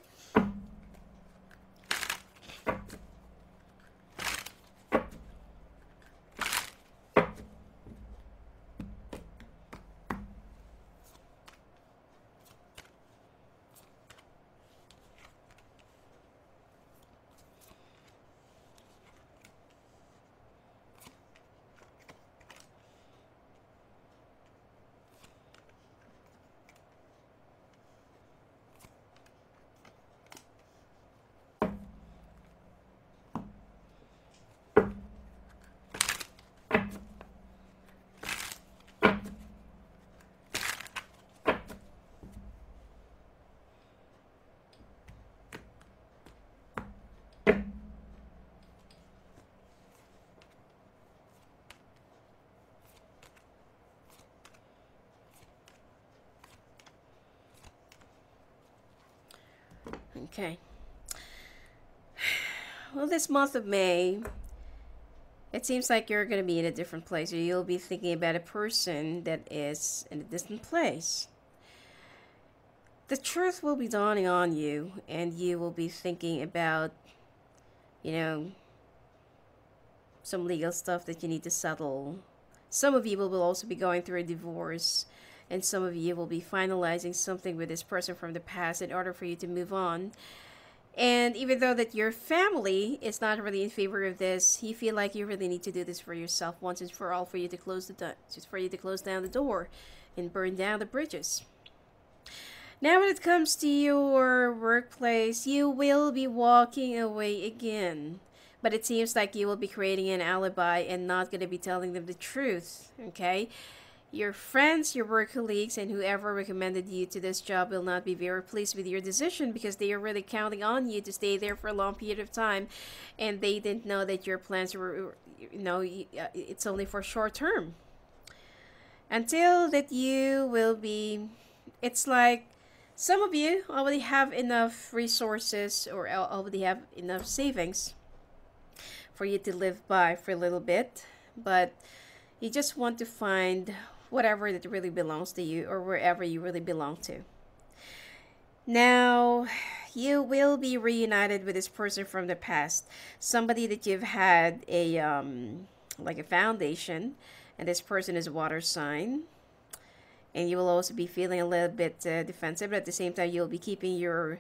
Okay. Well, this month of May, it seems like you're going to be in a different place, or you'll be thinking about a person that is in a distant place. The truth will be dawning on you, and you will be thinking about, some legal stuff that you need to settle. Some of you will also be going through a divorce, and some of you will be finalizing something with this person from the past in order for you to move on. And even though that your family is not really in favor of this, you feel like you really need to do this for yourself once and for all, for you to close down the door and burn down the bridges. Now when it comes to your workplace, you will be walking away again. But it seems like you will be creating an alibi and not going to be telling them the truth, okay? Your friends, your work colleagues, and whoever recommended you to this job will not be very pleased with your decision because they are really counting on you to stay there for a long period of time, and they didn't know that your plans were, it's only for short term. Until that you will be, it's like some of you already have enough resources or already have enough savings for you to live by for a little bit, but you just want to find whatever that really belongs to you or wherever you really belong to. Now, you will be reunited with this person from the past, somebody that you've had a like a foundation, and this person is a water sign, and you will also be feeling a little bit defensive, but at the same time you'll be keeping your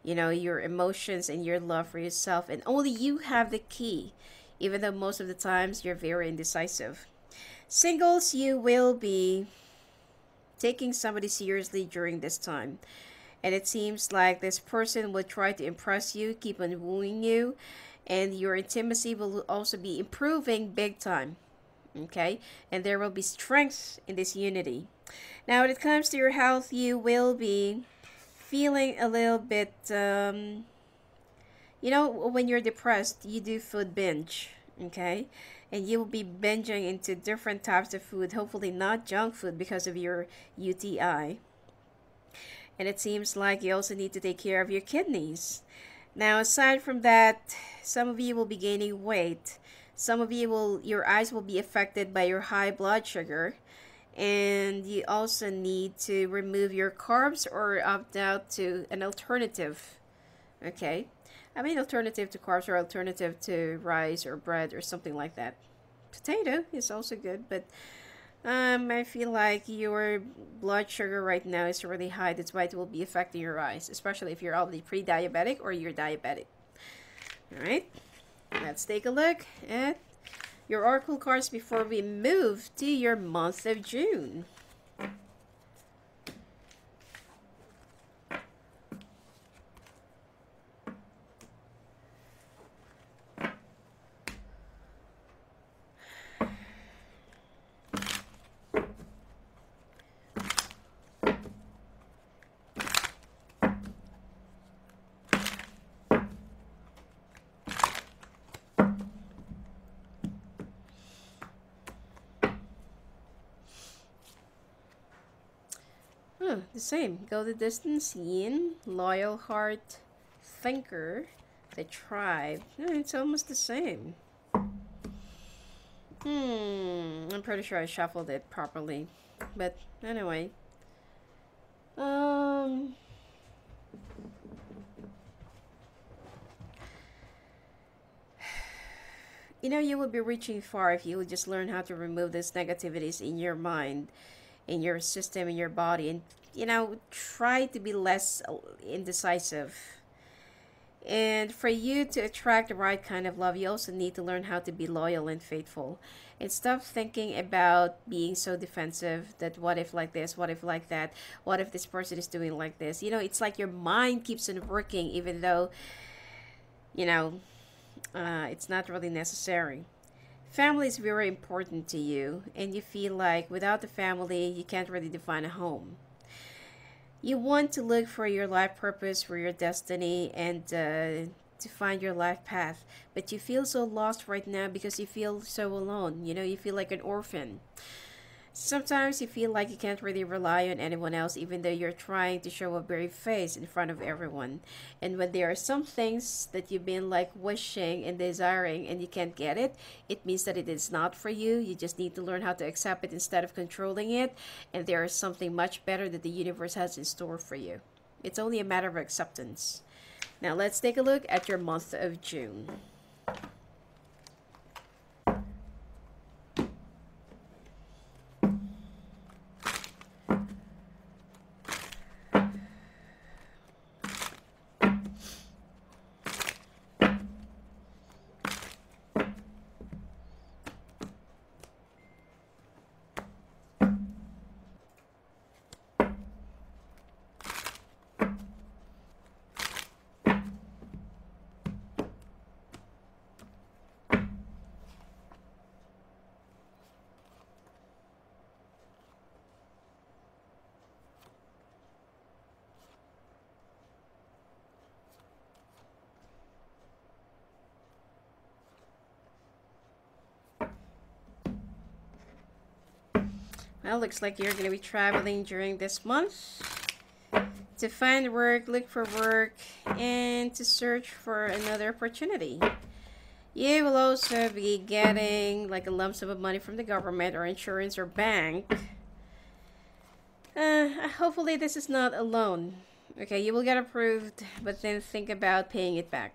your emotions and your love for yourself, and only you have the key, even though most of the times you're very indecisive. Singles, you will be taking somebody seriously during this time, and it seems like this person will try to impress you, keep on wooing you, and your intimacy will also be improving big time. Okay, and there will be strength in this unity. Now when it comes to your health, you will be feeling a little bit when you're depressed, you do food binge. Okay, and you will be binging into different types of food, hopefully not junk food because of your UTI. And it seems like you also need to take care of your kidneys. Now aside from that, some of you will be gaining weight. Some of you your eyes will be affected by your high blood sugar, and you also need to remove your carbs or opt out to an alternative. Okay, I mean alternative to carbs or alternative to rice or bread or something like that. Potato is also good, but I feel like your blood sugar right now is really high. That's why it will be affecting your eyes, especially if you're already pre-diabetic or you're diabetic. All right. Let's take a look at your oracle cards before we move to your month of June. The same. Go the distance, yin, loyal heart, thinker, the tribe. It's almost the same. I'm pretty sure I shuffled it properly. But anyway. You will be reaching far if you would just learn how to remove these negativities in your mind, in your system, in your body, and try to be less indecisive. And for you to attract the right kind of love, you also need to learn how to be loyal and faithful, and stop thinking about being so defensive that what if like this, what if like that, what if this person is doing like this. It's like your mind keeps on working even though it's not really necessary. Family is very important to you, and you feel like without the family you can't really define a home. You want to look for your life purpose, for your destiny, and to find your life path, but you feel so lost right now because you feel so alone. You feel like an orphan. Sometimes you feel like you can't really rely on anyone else, even though you're trying to show a brave face in front of everyone. And when there are some things that you've been like wishing and desiring and you can't get it, it means that it is not for you. You just need to learn how to accept it instead of controlling it. And there is something much better that the universe has in store for you. It's only a matter of acceptance. Now let's take a look at your month of June. Well, looks like you're going to be traveling during this month to find work, look for work, and to search for another opportunity. You will also be getting like a lump sum of money from the government or insurance or bank. Hopefully this is not a loan. Okay, you will get approved, but then think about paying it back.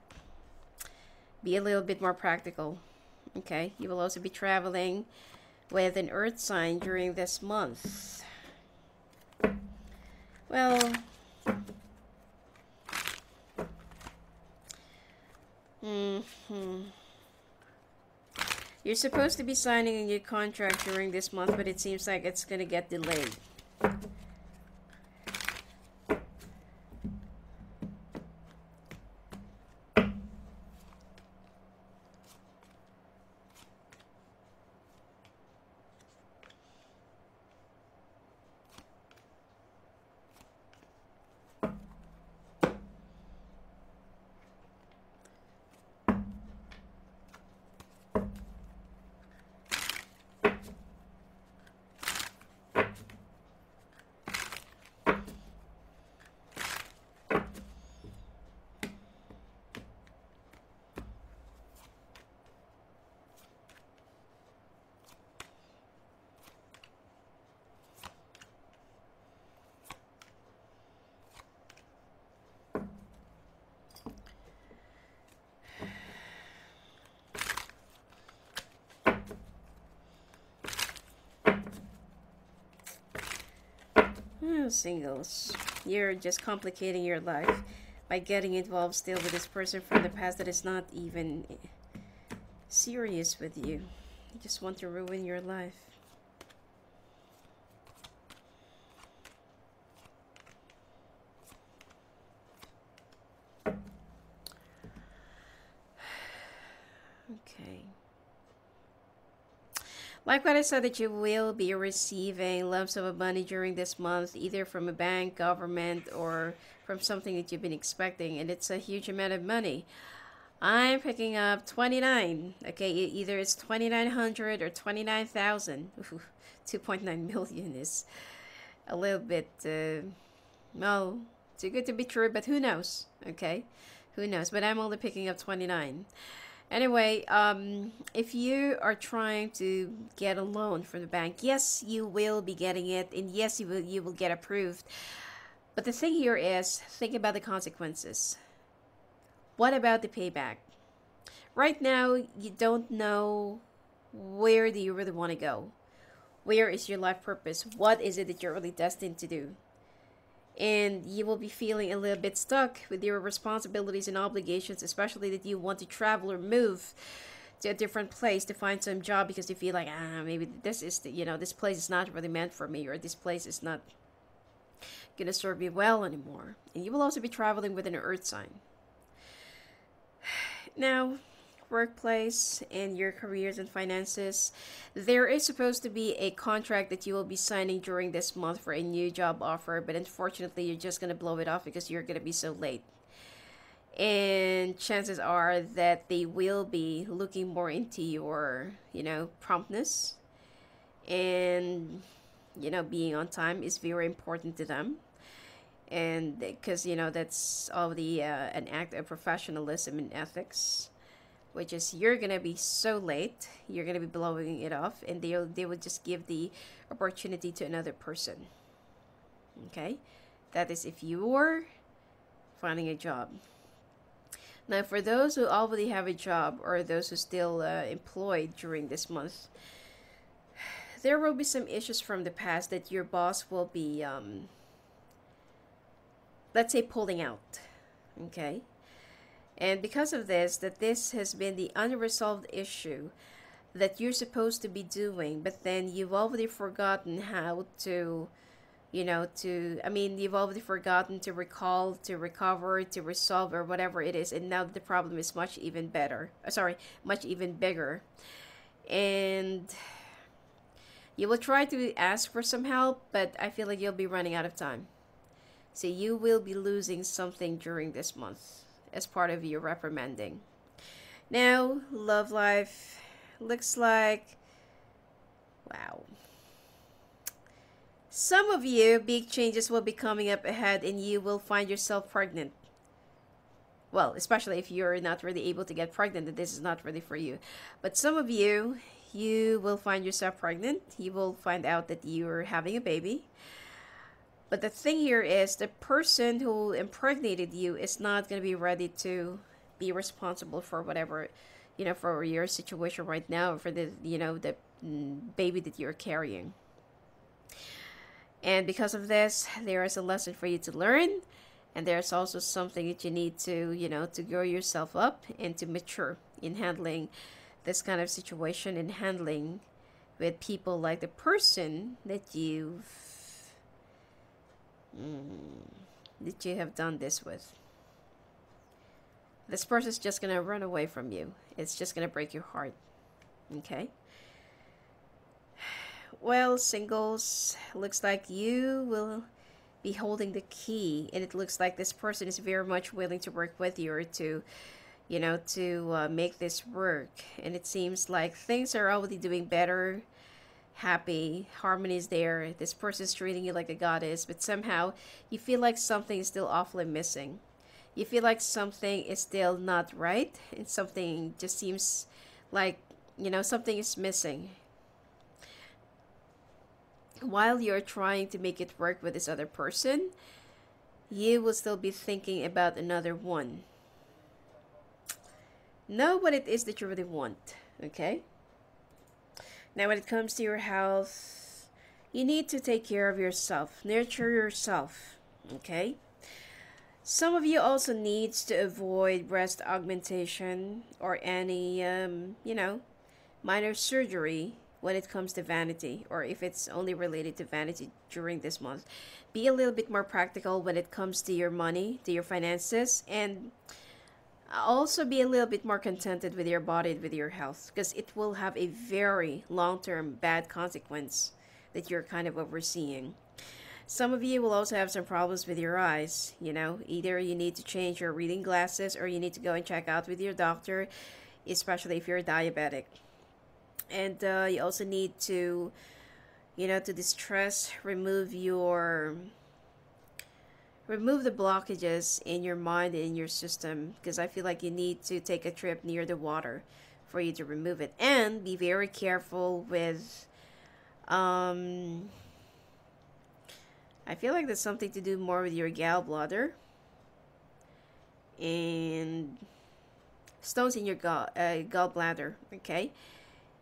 Be a little bit more practical. Okay, you will also be traveling with an earth sign during this month. Well, you're supposed to be signing a new contract during this month, but it seems like it's gonna get delayed. Singles, you're just complicating your life by getting involved still with this person from the past that is not even serious with you. You just want to ruin your life. Okay. Like what I said, that you will be receiving lumps of money during this month, either from a bank, government, or from something that you've been expecting, and it's a huge amount of money. I'm picking up 29. Okay, either it's 2,900 or 29,000. 2.9 million is a little bit, well, too good to be true, but who knows? Okay, who knows? But I'm only picking up 29. Anyway, if you are trying to get a loan from the bank, yes, you will be getting it, and yes, you will get approved. But the thing here is, think about the consequences. What about the payback? Right now, you don't know where do you really want to go. Where is your life purpose? What is it that you're really destined to do? And you will be feeling a little bit stuck with your responsibilities and obligations, especially that you want to travel or move to a different place to find some job because you feel like, maybe this is this place is not really meant for me, or this place is not gonna serve me well anymore. And you will also be traveling with an earth sign. Now, workplace and your careers and finances, there is supposed to be a contract that you will be signing during this month for a new job offer, but unfortunately you're just going to blow it off because you're going to be so late, and chances are that they will be looking more into your promptness, and being on time is very important to them, and because that's all the an act of professionalism and ethics, which is you're gonna be so late, you're gonna be blowing it off, and they would just give the opportunity to another person. Okay, that is if you're finding a job. Now, for those who already have a job or those who still employed during this month, there will be some issues from the past that your boss will be, let's say, pulling out. Okay. And because of this, that this has been the unresolved issue that you're supposed to be doing, but then you've already forgotten how to, you've already forgotten to recall, to recover, to resolve, or whatever it is. And now the problem is much even bigger. And you will try to ask for some help, but I feel like you'll be running out of time. So you will be losing something during this month as part of your reprimanding. Now, love life looks like, wow. Some of you, big changes will be coming up ahead and you will find yourself pregnant. Well, especially if you're not really able to get pregnant, that this is not really for you. But some of you, you will find yourself pregnant. You will find out that you're having a baby. But the thing here is the person who impregnated you is not going to be ready to be responsible for whatever, for your situation right now, for the baby that you're carrying. And because of this, there is a lesson for you to learn. And there's also something that you need to, to grow yourself up and to mature in handling this kind of situation and handling with people like the person that you have done this with. This person's just going to run away from you. It's just going to break your heart. Okay? Well, singles, looks like you will be holding the key, and it looks like this person is very much willing to work with you or to make this work. And it seems like things are already doing better, happy, harmony is there. This person is treating you like a goddess, but somehow you feel like something is still awfully missing. You feel like something is still not right, and something just seems like something is missing. While you're trying to make it work with this other person, you will still be thinking about another one. Know what it is that you really want, okay? Now, when it comes to your health, you need to take care of yourself, nurture yourself, okay? Some of you also needs to avoid breast augmentation or any, minor surgery when it comes to vanity, or if it's only related to vanity during this month. Be a little bit more practical when it comes to your money, to your finances, and also be a little bit more contented with your body and with your health, because it will have a very long-term bad consequence that you're kind of overseeing. Some of you will also have some problems with your eyes. Either you need to change your reading glasses or you need to go and check out with your doctor, especially if you're diabetic. And you also need to, to distress, remove the blockages in your mind and in your system, because I feel like you need to take a trip near the water for you to remove it. And be very careful with, I feel like there's something to do more with your gallbladder and stones in your gallbladder, okay?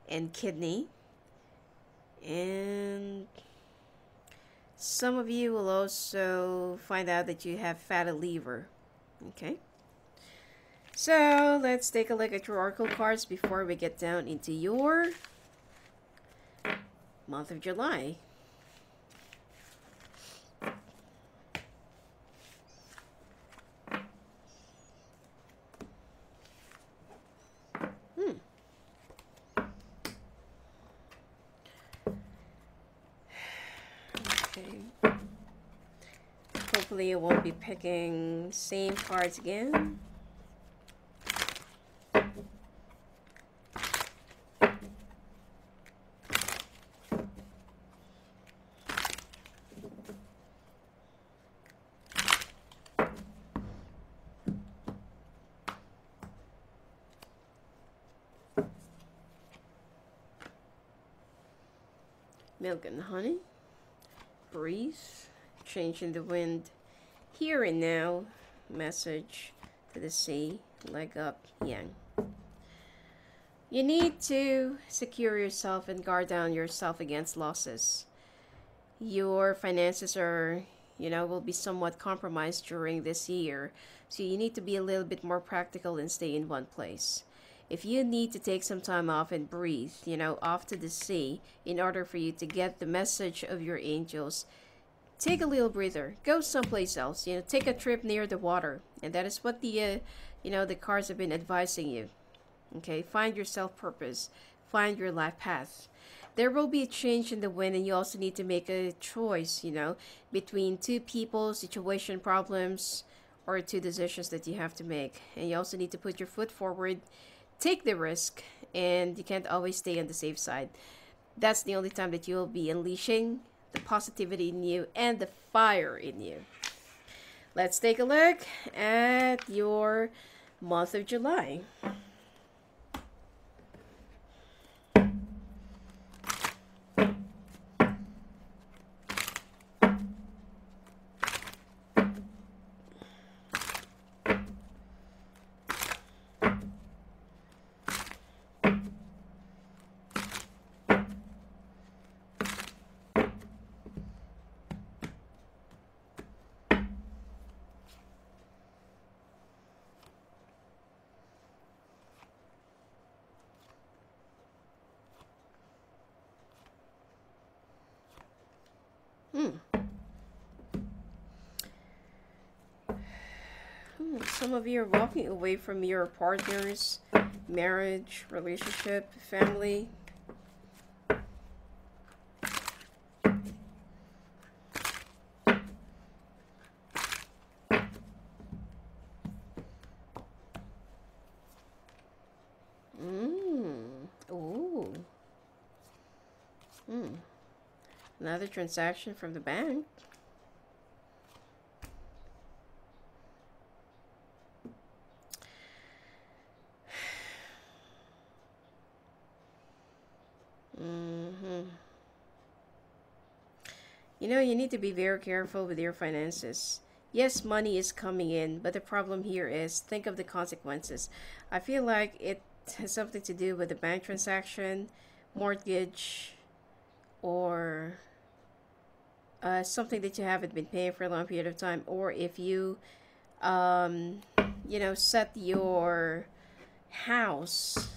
And kidney. And some of you will also find out that you have fatty liver, okay? So let's take a look at your oracle cards before we get down into your month of July. Hopefully you won't be picking same cards again. Milk and honey, breeze, changing the wind, here and now, message to the sea, leg up, yang. You need to secure yourself and guard down yourself against losses. Your finances are, will be somewhat compromised during this year, so you need to be a little bit more practical and stay in one place. If you need to take some time off and breathe, off to the sea, in order for you to get the message of your angels, take a little breather. Go someplace else. Take a trip near the water. And that is what the cards have been advising you. Okay, find your self-purpose. Find your life path. There will be a change in the wind, and you also need to make a choice, between two people, situation, problems, or two decisions that you have to make. And you also need to put your foot forward, take the risk, and you can't always stay on the safe side. That's the only time that you'll be unleashing the positivity in you, and the fire in you. Let's take a look at your month of July. Some of you are walking away from your partner's marriage, relationship, family. Ooh. Another transaction from the bank. You know, you need to be very careful with your finances. Yes, money is coming in, but the problem here is think of the consequences. I feel like it has something to do with the bank transaction, mortgage, or something that you haven't been paying for a long period of time, or if you, set your house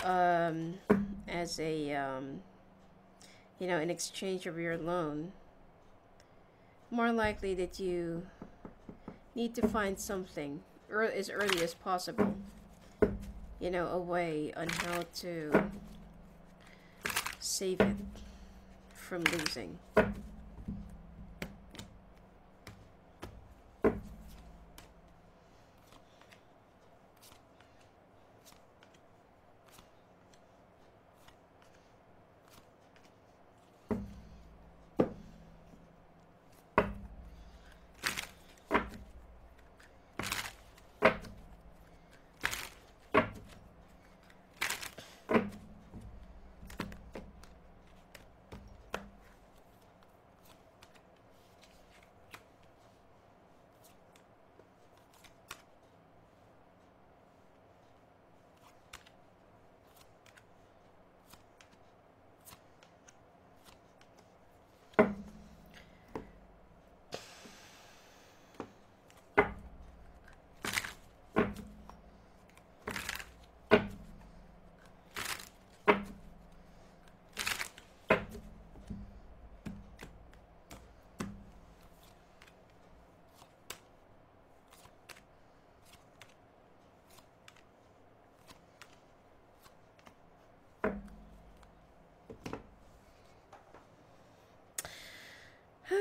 as a in exchange of your loan, more likely that you need to find something as early as possible, a way on how to save it from losing.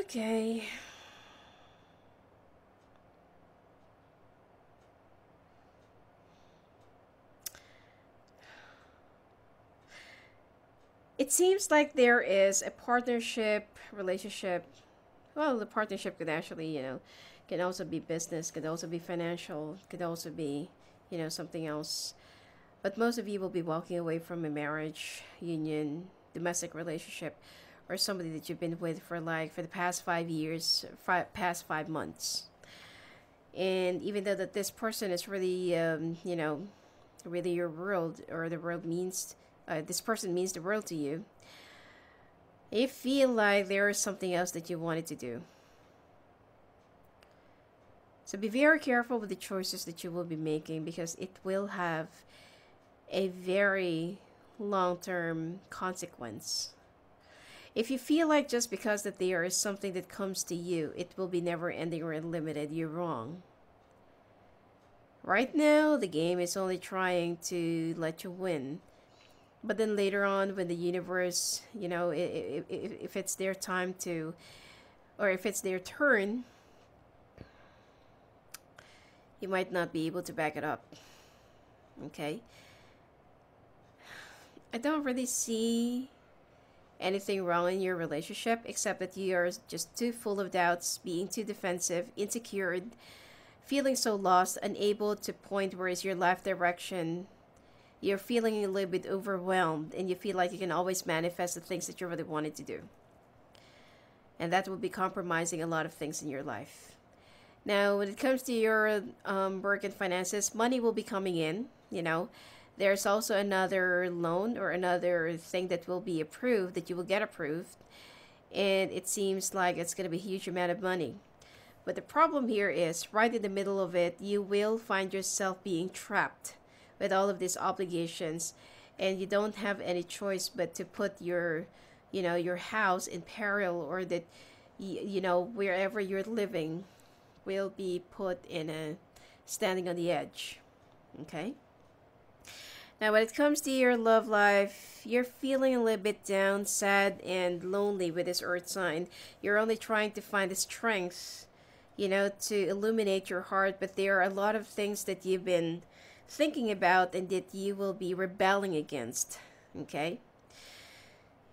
Okay. It seems like there is a partnership, relationship. Well, the partnership could actually, can also be business, could also be financial, could also be, something else. But most of you will be walking away from a marriage, union, domestic relationship, or somebody that you've been with for the past 5 years, past 5 months. And even though that this person is really, really your world, or the world means, this person means the world to you, you feel like there is something else that you wanted to do. So be very careful with the choices that you will be making, because it will have a very long-term consequence. If you feel like just because that there is something that comes to you, it will be never ending or unlimited, you're wrong. Right now, the game is only trying to let you win. But then later on, when the universe, if it's their time to, or if it's their turn, you might not be able to back it up. Okay? I don't really see anything wrong in your relationship, except that you are just too full of doubts, being too defensive, insecure, feeling so lost, unable to point where is your life direction. You're feeling a little bit overwhelmed, and you feel like you can always manifest the things that you really wanted to do. And that will be compromising a lot of things in your life. Now, when it comes to your work and finances, money will be coming in. There's also another loan or another thing that will be approved, that you will get approved. And it seems like it's going to be a huge amount of money. But the problem here is, right in the middle of it, you will find yourself being trapped with all of these obligations. And you don't have any choice but to put your house in peril, or that, wherever you're living will be put in a standing on the edge. Okay? Now, when it comes to your love life, you're feeling a little bit down, sad, and lonely with this earth sign. You're only trying to find the strength, to illuminate your heart, but there are a lot of things that you've been thinking about and that you will be rebelling against. Okay?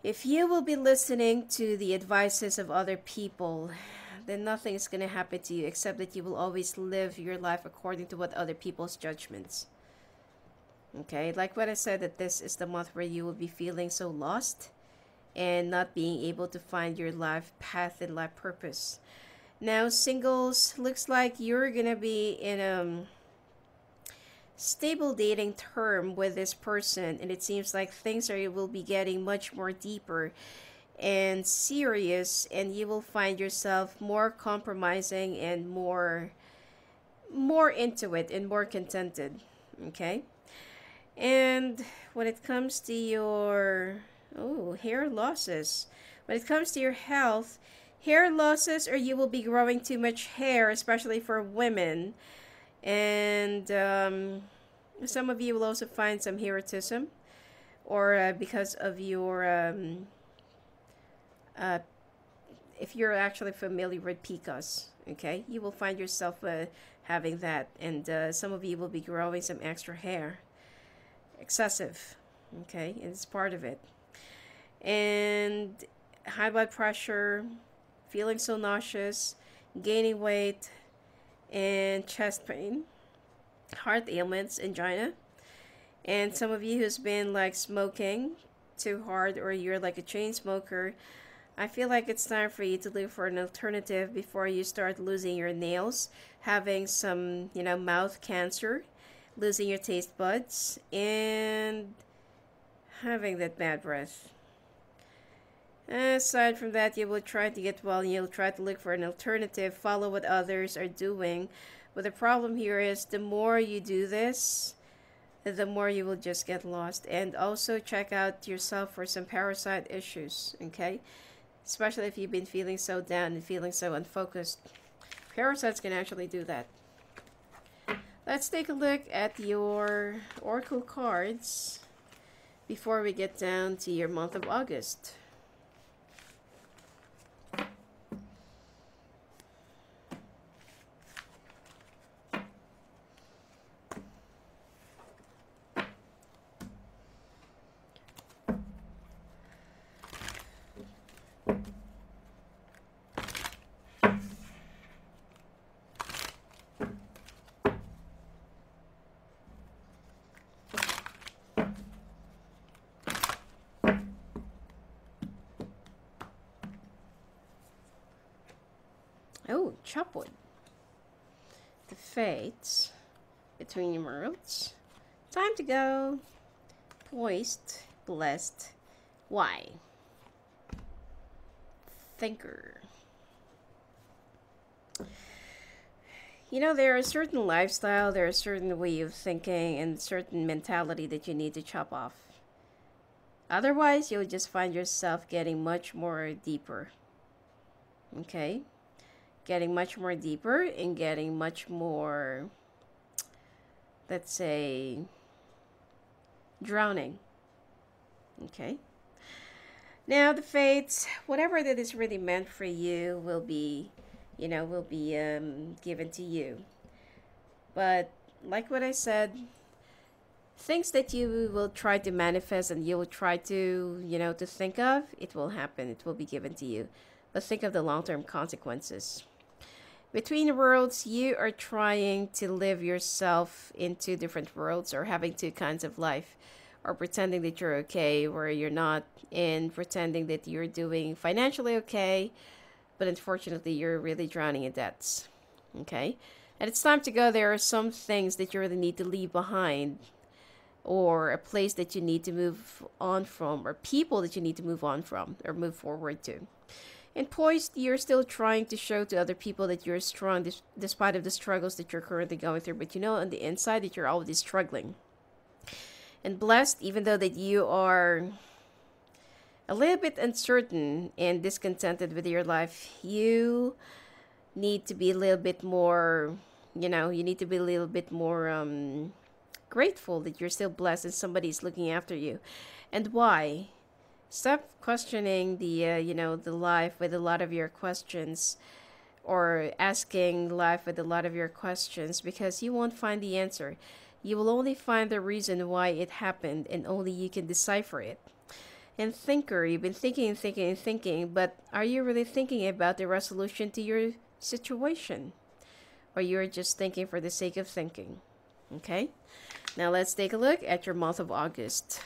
If you will be listening to the advices of other people, then nothing is going to happen to you, except that you will always live your life according to what other people's judgments. Okay, like what I said, that this is the month where you will be feeling so lost and not being able to find your life path and life purpose. Now, singles, looks like you're going to be in a stable dating term with this person, and it seems like things will be getting much more deeper and serious, and you will find yourself more compromising and more into it and more contented. Okay? And when it comes to your hair losses, when it comes to your health, hair losses, or you will be growing too much hair, especially for women. And some of you will also find some heritism, or because of your if you're actually familiar with PCOS, okay, you will find yourself having that, and some of you will be growing some extra hair, excessive, okay, and it's part of it. And high blood pressure, feeling so nauseous, gaining weight, and chest pain, heart ailments, angina. And some of you who's been like smoking too hard, or you're like a chain smoker, I feel like it's time for you to look for an alternative before you start losing your nails, having some, mouth cancer, losing your taste buds, and having that bad breath. Aside from that, you will try to get well, and you'll try to look for an alternative, follow what others are doing. But the problem here is, the more you do this, the more you will just get lost. And also check out yourself for some parasite issues, okay? Especially if you've been feeling so down and feeling so unfocused. Parasites can actually do that. Let's take a look at your oracle cards before we get down to your month of August. Oh, chopwood. The fates between your worlds. Time to go. Poised, blessed. Why? Thinker. There are a certain lifestyle, there are a certain way of thinking, and certain mentality that you need to chop off. Otherwise, you'll just find yourself getting much more deeper. Okay? Getting much more deeper and getting much more, let's say, drowning. Okay? Now, the fates, whatever that is really meant for you will be, given to you. But like what I said, things that you will try to manifest and you will try to, to think of, it will happen. It will be given to you. But think of the long-term consequences. Between worlds, you are trying to live yourself in two different worlds, or having two kinds of life, or pretending that you're okay where you're not, and pretending that you're doing financially okay, but unfortunately you're really drowning in debts. Okay? And it's time to go. There are some things that you really need to leave behind, or a place that you need to move on from, or people that you need to move on from or move forward to. And poised, you're still trying to show to other people that you're strong despite of the struggles that you're currently going through. But you know on the inside that you're already struggling. And blessed, even though that you are a little bit uncertain and discontented with your life, you need to be a little bit more, you need to be a little bit more grateful that you're still blessed and somebody's looking after you. And why? Stop questioning the life with a lot of your questions, or asking life with a lot of your questions, because you won't find the answer. You will only find the reason why it happened, and only you can decipher it. And thinker, you've been thinking and thinking and thinking, but are you really thinking about the resolution to your situation? Or you're just thinking for the sake of thinking? Okay? Now let's take a look at your month of August.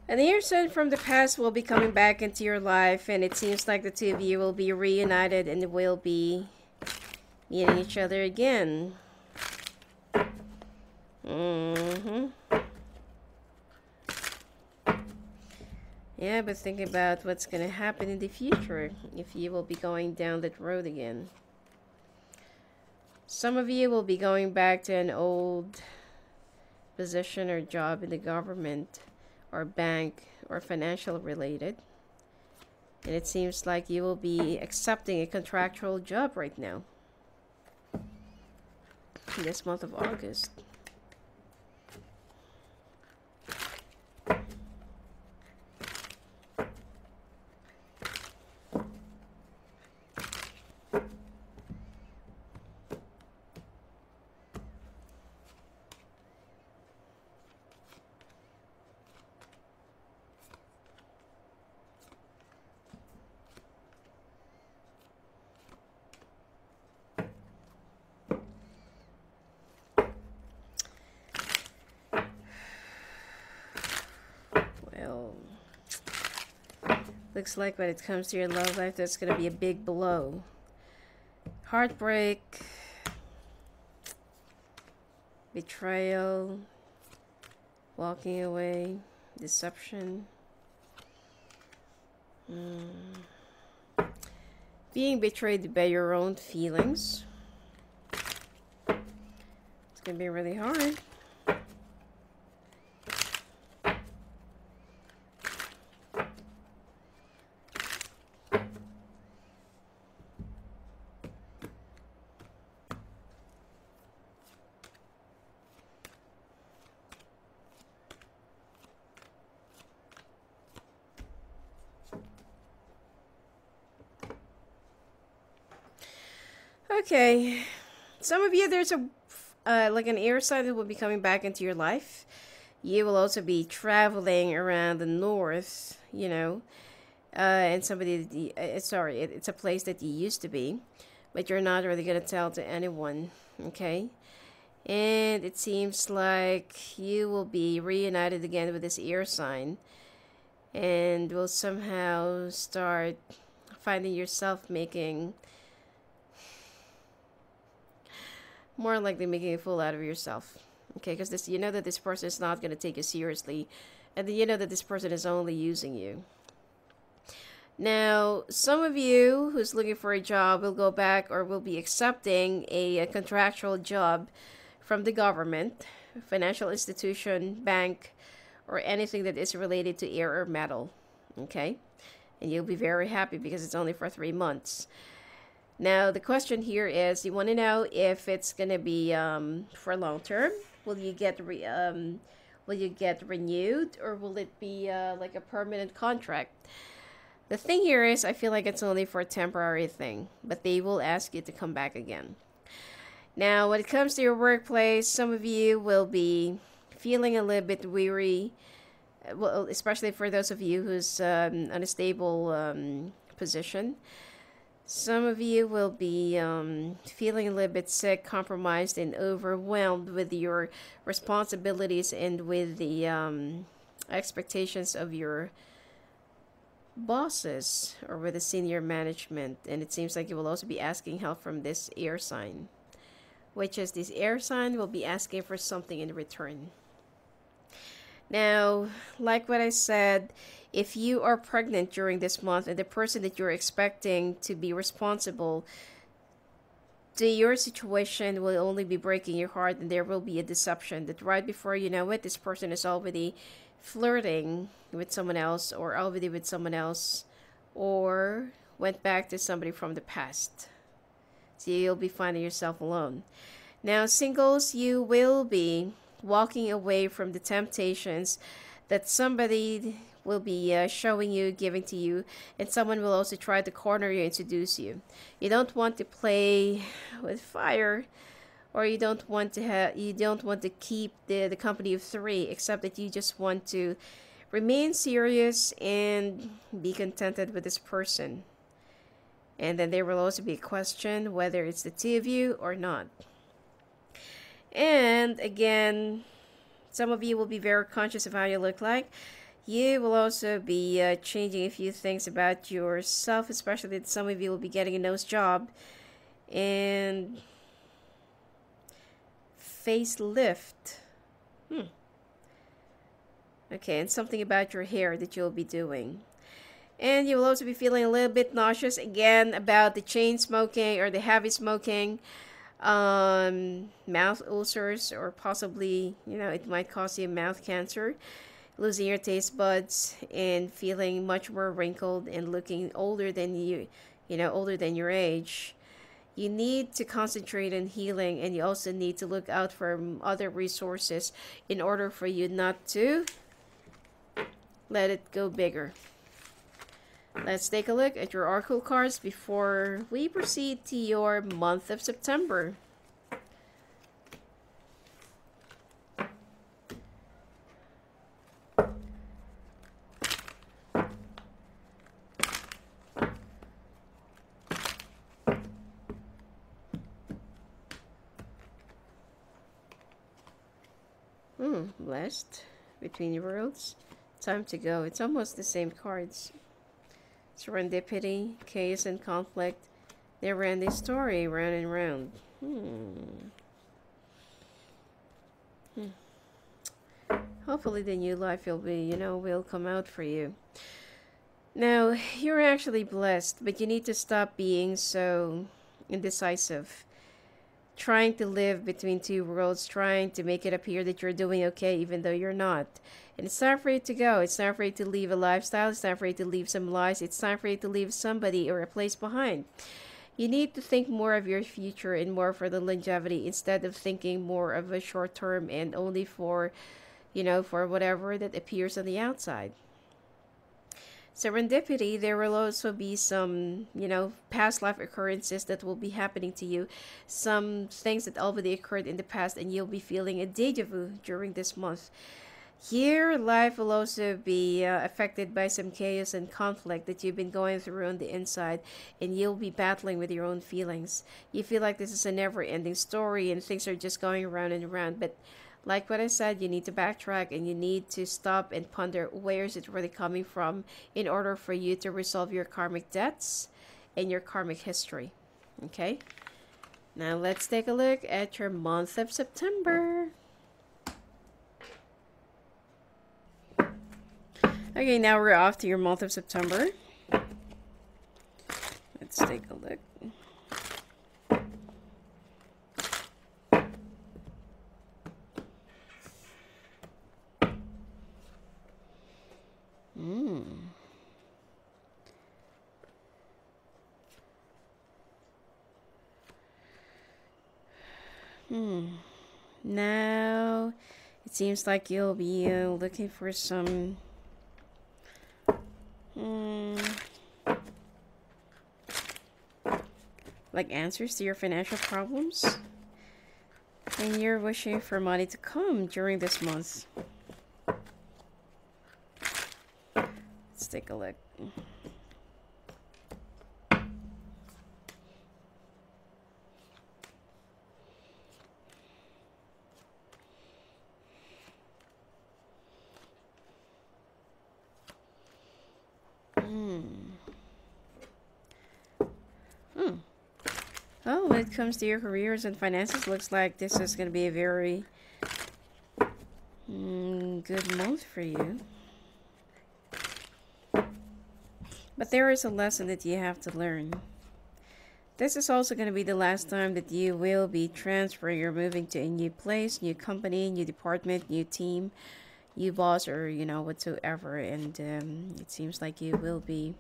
And the year son from the past will be coming back into your life, and it seems like the two of you will be reunited and will be meeting each other again. Yeah, but think about what's going to happen in the future if you will be going down that road again. Some of you will be going back to an old position or job in the government or bank or financial related. And it seems like you will be accepting a contractual job right now in this month of August. Looks like when it comes to your love life, that's going to be a big blow. Heartbreak, betrayal, walking away, deception, being betrayed by your own feelings. It's going to be really hard. Okay, some of you, there's a like an air sign that will be coming back into your life. You will also be traveling around the north, and somebody, sorry, it's a place that you used to be, but you're not really going to tell to anyone, okay? And it seems like you will be reunited again with this air sign, and will somehow start finding yourself making, more likely making a fool out of yourself, Okay, because this, you know that this person is not going to take you seriously, and then you know that this person is only using you. Now, some of you who's looking for a job will go back or will be accepting a contractual job from the government, financial institution, bank, or anything that is related to air or metal. Okay? And you'll be very happy because it's only for 3 months. Now, the question here is, you want to know if it's going to be for long term. Will you get renewed, or will it be like a permanent contract? The thing here is, I feel like it's only for a temporary thing, but they will ask you to come back again. Now, when it comes to your workplace, some of you will be feeling a little bit weary, well, especially for those of you who's on a stable position. Some of you will be feeling a little bit sick, compromised, and overwhelmed with your responsibilities and with the expectations of your bosses or with the senior management. And it seems like you will also be asking help from this air sign, which is this air sign will be asking for something in return. Now, like what I said, if you are pregnant during this month and the person that you're expecting to be responsible to your situation will only be breaking your heart, and there will be a deception that right before you know it, this person is already flirting with someone else, or already with someone else, or went back to somebody from the past. So you'll be finding yourself alone. Now, singles, you will be walking away from the temptations that somebody will be showing you, giving to you, and someone will also try to corner you and seduce you. You don't want to play with fire, or you don't want to keep the company of 3, except that you just want to remain serious and be contented with this person. And then there will also be a question whether it's the 2 of you or not. And again, some of you will be very conscious of how you look like. You will also be changing a few things about yourself, especially that some of you will be getting a nose job and facelift. Okay, and something about your hair that you'll be doing. And you will also be feeling a little bit nauseous again about the chain smoking or the heavy smoking. Mouth ulcers, or possibly, it might cause you mouth cancer, losing your taste buds, and feeling much more wrinkled and looking older than older than your age. You need to concentrate on healing, and you also need to look out for other resources in order for you not to let it go bigger. Let's take a look at your oracle cards before we proceed to your month of September. Blessed, between your worlds, time to go. It's almost the same cards. Serendipity, chaos, and conflict. Never-ending story, round and round. Hopefully the new life will come out for you. Now, you're actually blessed, but you need to stop being so indecisive. Trying to live between 2 worlds, trying to make it appear that you're doing okay even though you're not. And it's time for you to go. It's time for you to leave a lifestyle. It's time for you to leave some lies. It's time for you to leave somebody or a place behind. You need to think more of your future and more for the longevity, instead of thinking more of a short term and only for whatever that appears on the outside. Serendipity, there will also be some, past life occurrences that will be happening to you. Some things that already occurred in the past, and you'll be feeling a deja vu during this month. Your life will also be affected by some chaos and conflict that you've been going through on the inside, and you'll be battling with your own feelings. You feel like this is a never-ending story and things are just going around and around, but like what I said, you need to backtrack and you need to stop and ponder where is it really coming from in order for you to resolve your karmic debts and your karmic history. Okay? Now let's take a look at your month of September. Okay, now we're off to your month of September. Let's take a look. Now, it seems like you'll be looking for some like answers to your financial problems, and you're wishing for money to come during this month. Let's take a look. Oh, when it comes to your careers and finances, looks like this is going to be a very good month for you. But there is a lesson that you have to learn. This is also going to be the last time that you will be transferring or moving to a new place, new company, new department, new team, new boss, or whatsoever. And it seems like you will be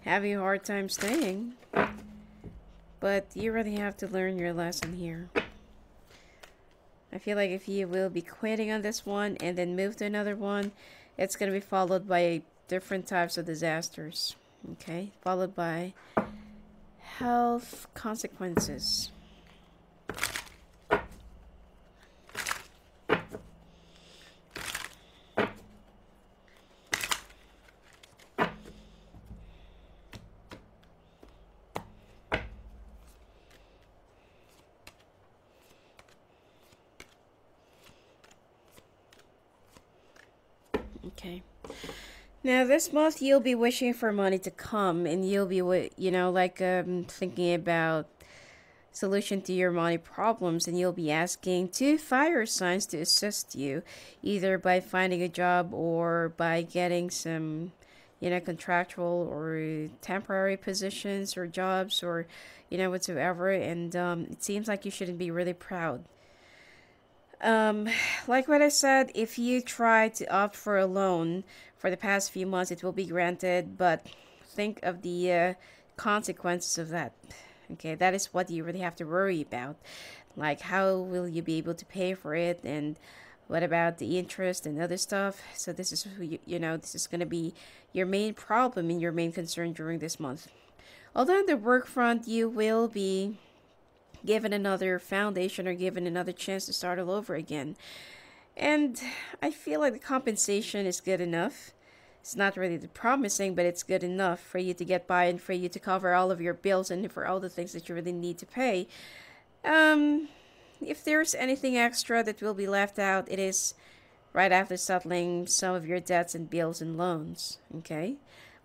having a hard time staying, but you really have to learn your lesson here. I feel like if you will be quitting on this one and then move to another one, it's going to be followed by different types of disasters, okay? Followed by health consequences. Okay. Now this month you'll be wishing for money to come, and you'll be thinking about solution to your money problems, and you'll be asking two fire signs to assist you, either by finding a job or by getting some contractual or temporary positions or jobs or whatsoever. And it seems like you shouldn't be really proud. Like what I said, if you try to opt for a loan for the past few months, it will be granted, but think of the consequences of that. Okay, that is what you really have to worry about. Like, how will you be able to pay for it, and what about the interest and other stuff? So this is, this is going to be your main problem and your main concern during this month. Although on the work front, you will be given another foundation or given another chance to start all over again. And I feel like the compensation is good enough. It's not really promising, but it's good enough for you to get by and for you to cover all of your bills and for all the things that you really need to pay. If there's anything extra that will be left out, it is right after settling some of your debts and bills and loans. Okay?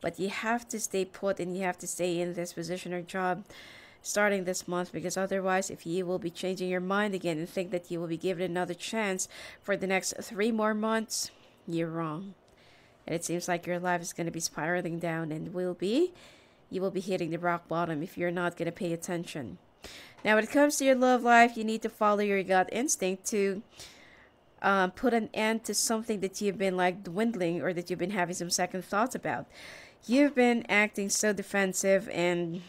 But you have to stay put and you have to stay in this position or job starting this month, because otherwise, if you will be changing your mind again and think that you will be given another chance for the next 3 more months, you're wrong. And it seems like your life is going to be spiraling down, and you will be hitting the rock bottom if you're not going to pay attention. Now, when it comes to your love life, you need to follow your gut instinct to put an end to something that you've been dwindling, or that you've been having some second thoughts about. You've been acting so defensive and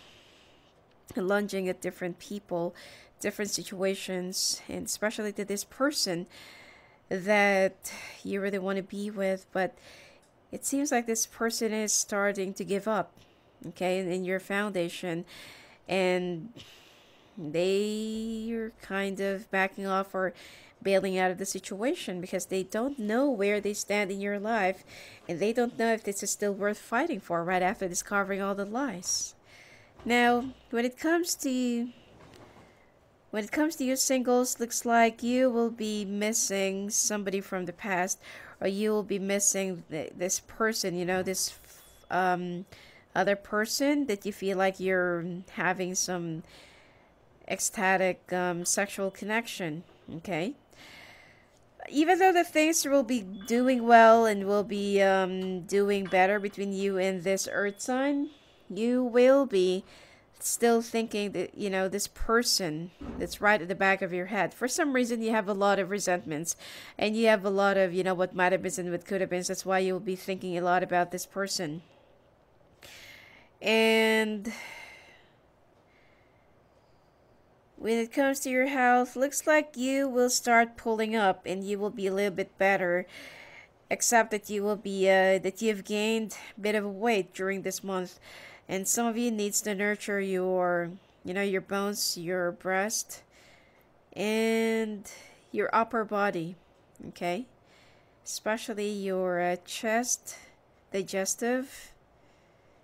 lunging at different people, different situations, and especially to this person that you really want to be with, but it seems like this person is starting to give up, okay, in your foundation, and they're kind of backing off or bailing out of the situation because they don't know where they stand in your life, and they don't know if this is still worth fighting for right after discovering all the lies. Now, when it comes to you singles, looks like you will be missing somebody from the past, or you will be missing this person, this other person that you feel like you're having some ecstatic sexual connection. Okay, even though the things will be doing well and will be doing better between you and this earth sign, you will be still thinking that, you know, this person that's right at the back of your head. For some reason, you have a lot of resentments and you have a lot of, you know, what might have been and what could have been. That's why you'll be thinking a lot about this person. And when it comes to your health, looks like you will start pulling up and you will be a little bit better, except that you will be that you've gained a bit of weight during this month, and some of you needs to nurture your, you know, your bones, your breast, and your upper body. Okay, especially your chest, digestive,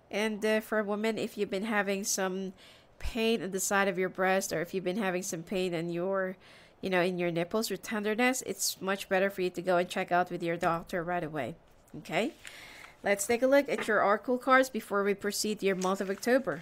and for women, if you've been having some pain on the side of your breast, or if you've been having some pain in your, you know, in your nipples or tenderness, it's much better for you to go and check out with your doctor right away. Okay, let's take a look at your oracle cards before we proceed to your month of October.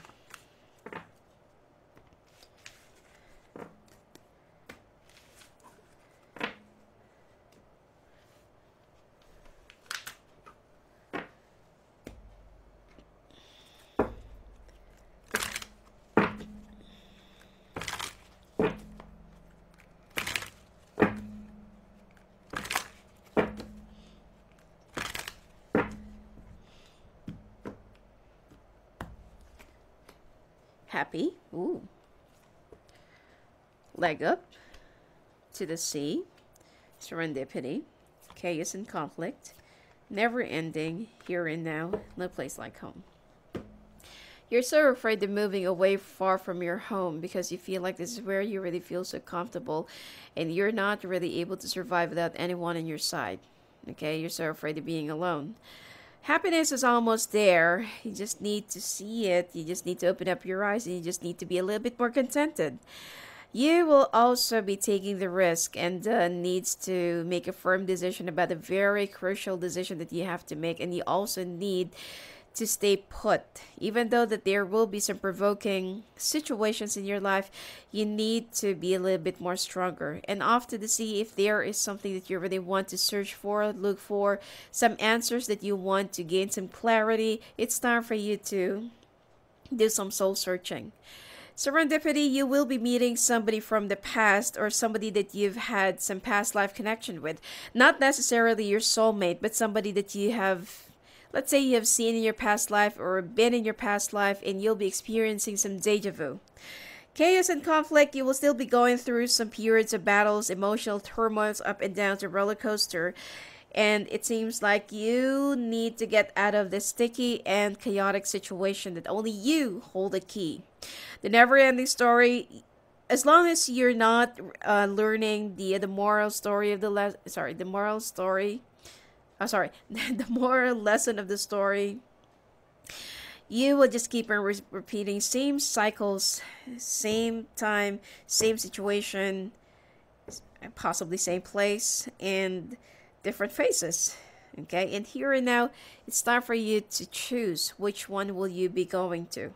Happy, ooh, leg up, to the sea, serendipity, chaos and conflict, never ending, here and now, no place like home. You're so afraid of moving away far from your home because you feel like this is where you really feel so comfortable and you're not really able to survive without anyone on your side. Okay, you're so afraid of being alone. Happiness is almost there. You just need to see it. You just need to open up your eyes and you just need to be a little bit more contented. You will also be taking the risk and needs to make a firm decision about a very crucial decision that you have to make, and you also need to stay put. Even though that there will be some provoking situations in your life, you need to be a little bit more stronger and often to see if there is something that you really want to search for, look for some answers that you want to gain some clarity. It's time for you to do some soul searching. Serendipity, you will be meeting somebody from the past or somebody that you've had some past life connection with. Not necessarily your soulmate, but somebody that you have, let's say you have seen in your past life or been in your past life, and you'll be experiencing some deja vu. Chaos and conflict, you will still be going through some periods of battles, emotional turmoils, up and down to roller coaster. And it seems like you need to get out of this sticky and chaotic situation that only you hold the key. The never-ending story, as long as you're not learning the moral story of the the moral story. The moral lesson of the story, you will just keep on repeating same cycles, same time, same situation, possibly same place, and different faces. Okay, and here and now, it's time for you to choose which one will you be going to.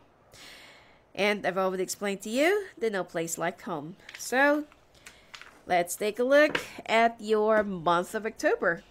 And I've already explained to you the no place like home. So let's take a look at your month of October.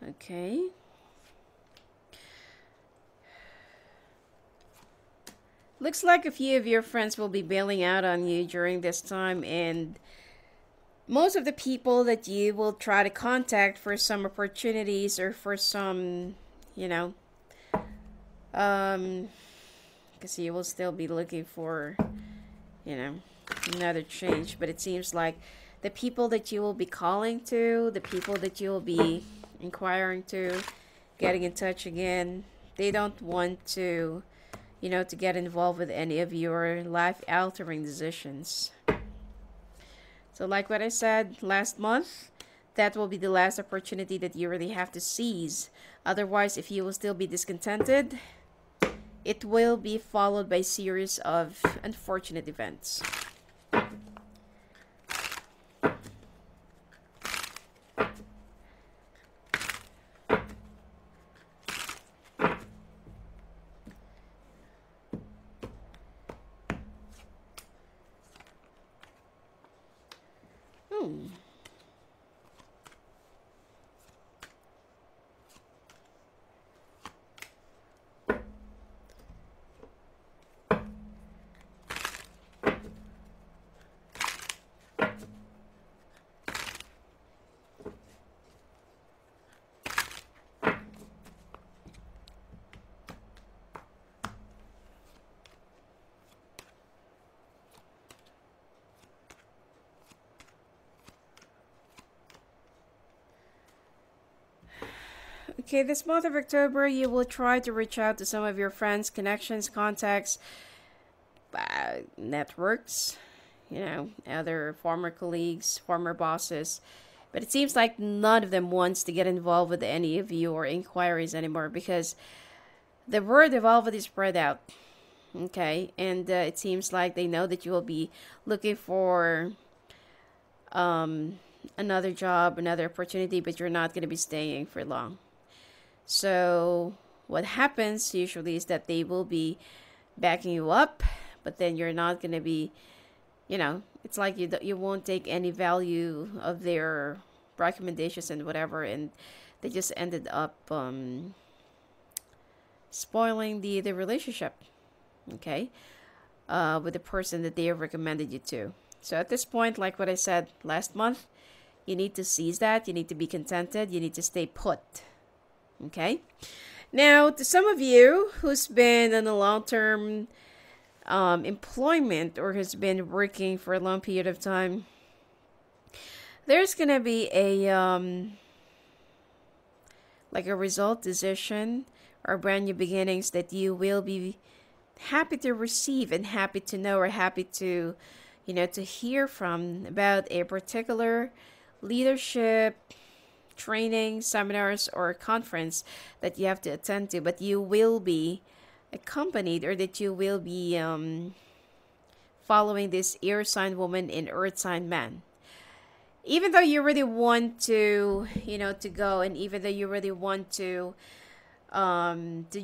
Okay. Looks like a few of your friends will be bailing out on you during this time, and most of the people that you will try to contact for some opportunities or for some, you know, because you will still be looking for, you know, another change. But it seems like the people that you will be calling to, the people that you will be inquiring to, getting in touch again, they don't want to, you know, to get involved with any of your life-altering decisions. So like what I said last month, that will be the last opportunity that you really have to seize. Otherwise, if you will still be discontented, it will be followed by a series of unfortunate events. Okay, this month of October, you will try to reach out to some of your friends, connections, contacts, networks, you know, other former colleagues, former bosses. But it seems like none of them wants to get involved with any of your inquiries anymore because the word have already spread out. Okay, and it seems like they know that you will be looking for another job, another opportunity, but you're not going to be staying for long. So what happens usually is that they will be backing you up, but then you're not going to be, you know, it's like you won't take any value of their recommendations and whatever, and they just ended up spoiling the relationship, okay, with the person that they have recommended you to. So at this point, like what I said last month, you need to seize that. You need to be contented. You need to stay put. Okay. Now, to some of you who's been in a long-term employment or has been working for a long period of time, there's gonna be a like a result decision or brand new beginnings that you will be happy to receive and happy to know or happy to, you know, to hear from about a particular leadership training, seminars, or conference that you have to attend to, but you will be accompanied or that you will be following this air sign woman and earth sign man. Even though you really want to, you know, to go, and even though you really want to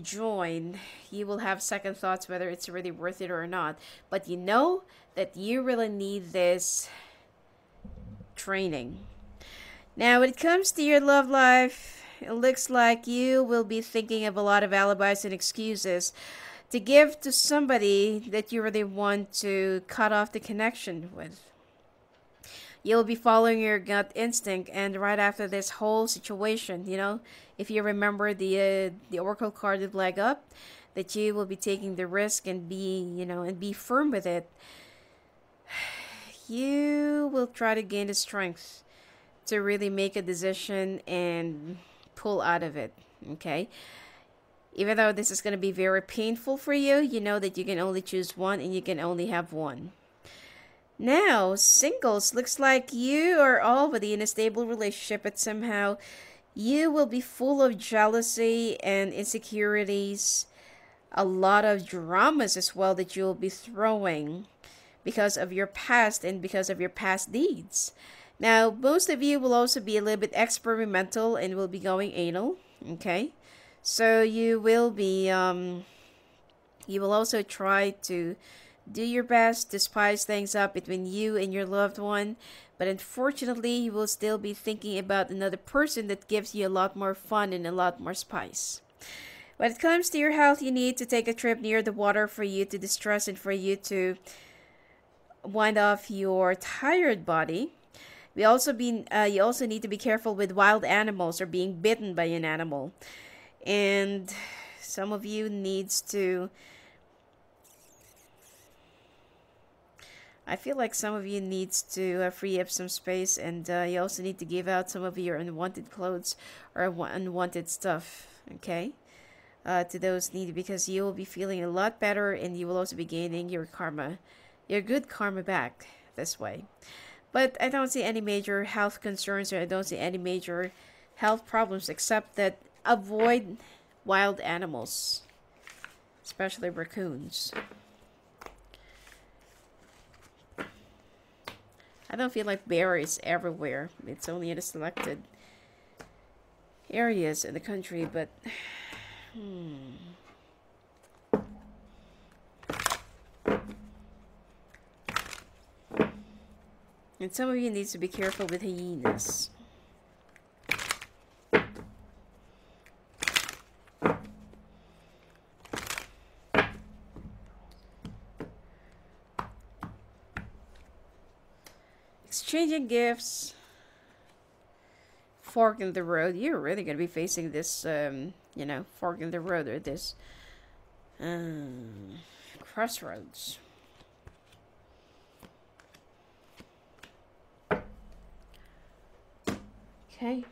join, you will have second thoughts whether it's really worth it or not. But you know that you really need this training. Now, when it comes to your love life, it looks like you will be thinking of a lot of alibis and excuses to give to somebody that you really want to cut off the connection with. You'll be following your gut instinct, and right after this whole situation, you know, if you remember the oracle card with leg up, that you will be taking the risk and be, you know, and be firm with it. You will try to gain the strength to really make a decision and pull out of it, okay? Even though this is going to be very painful for you, you know that you can only choose one and you can only have one. Now, singles, looks like you are already in a stable relationship, but somehow you will be full of jealousy and insecurities, a lot of dramas as well that you'll be throwing because of your past and because of your past deeds. Now, most of you will also be a little bit experimental and will be going anal, okay? So you will be, you will also try to do your best to spice things up between you and your loved one. But unfortunately, you will still be thinking about another person that gives you a lot more fun and a lot more spice. When it comes to your health, you need to take a trip near the water for you to distress and for you to wind off your tired body. You also need to be careful with wild animals or being bitten by an animal. And some of you needs to, I feel like some of you needs to free up some space, and you also need to give out some of your unwanted clothes or unwanted stuff, okay? To those needy, because you will be feeling a lot better, and you will also be gaining your karma, your good karma back this way. But I don't see any major health concerns, or I don't see any major health problems, except that avoid wild animals, especially raccoons. I don't feel like berries everywhere. It's only in the selected areas in the country, but and some of you needs to be careful with hyenas. Exchanging gifts. Fork in the road. You're really going to be facing this, fork in the road, or this crossroads. Okay.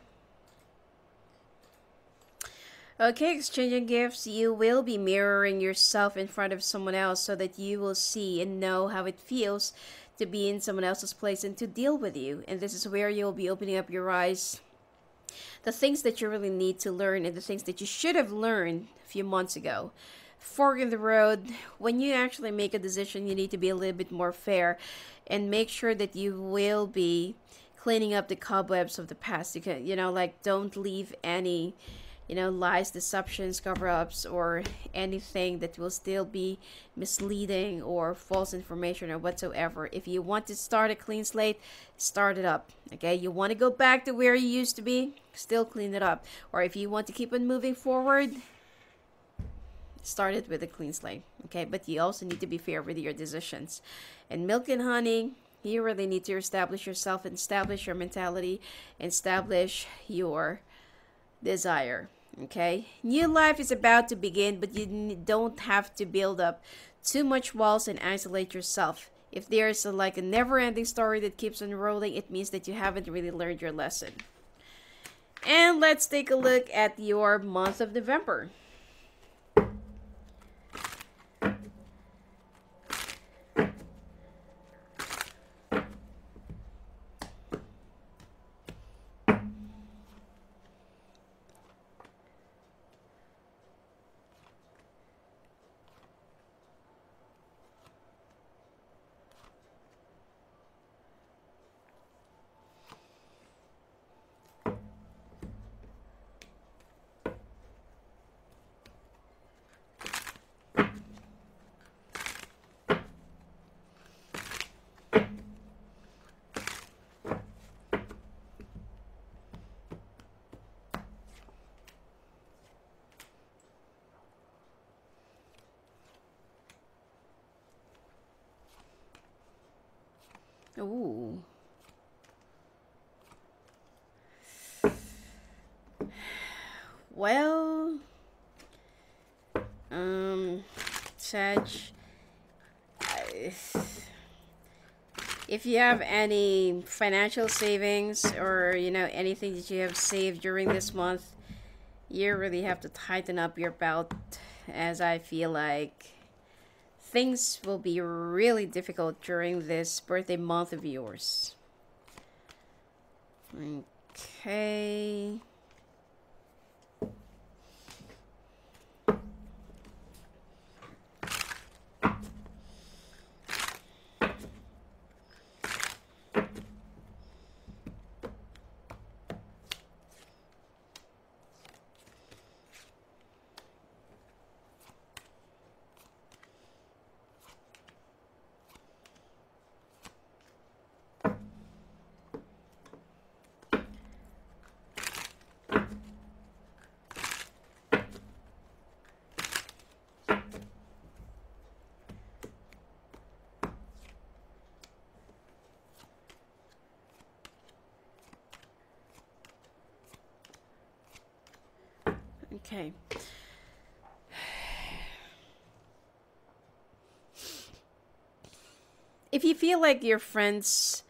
Okay, exchanging gifts. You will be mirroring yourself in front of someone else so that you will see and know how it feels to be in someone else's place and to deal with you. And this is where you'll be opening up your eyes. The things that you really need to learn and the things that you should have learned a few months ago. Fork in the road. When you actually make a decision, you need to be a little bit more fair and make sure that you will be cleaning up the cobwebs of the past. You can, don't leave any, lies, deceptions, cover-ups, or anything that will still be misleading or false information or whatsoever. If you want to start a clean slate, start it up. Okay, you want to go back to where you used to be, still clean it up. Or if you want to keep on moving forward, start it with a clean slate. Okay, but you also need to be fair with your decisions. And milk and honey, you really need to establish yourself and establish your mentality and establish your desire. Okay, new life is about to begin, but you don't have to build up too much walls and isolate yourself. If there's like a never-ending story that keeps unrolling, it means that you haven't really learned your lesson. And let's take a look at your month of November. Ooh. Well, Sag, if you have any financial savings or, anything that you have saved during this month, you really have to tighten up your belt, as I feel like things will be really difficult during this birthday month of yours. Okay. Okay. If you feel like your friends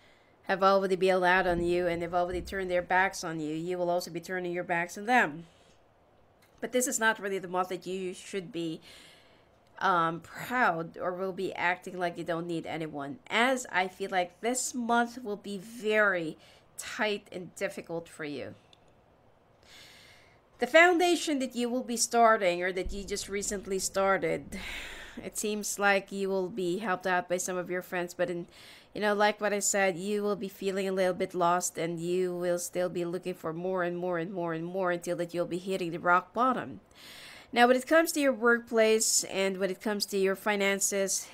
have already bailed out on you and they've already turned their backs on you, you will also be turning your backs on them. But this is not really the month that you should be proud or will be acting like you don't need anyone, as I feel like this month will be very tight and difficult for you. The foundation that you will be starting, or that you just recently started, it seems like you will be helped out by some of your friends, but like what I said, you will be feeling a little bit lost, and you will still be looking for more and more and more and more until that you'll be hitting the rock bottom. Now, when it comes to your workplace and when it comes to your finances,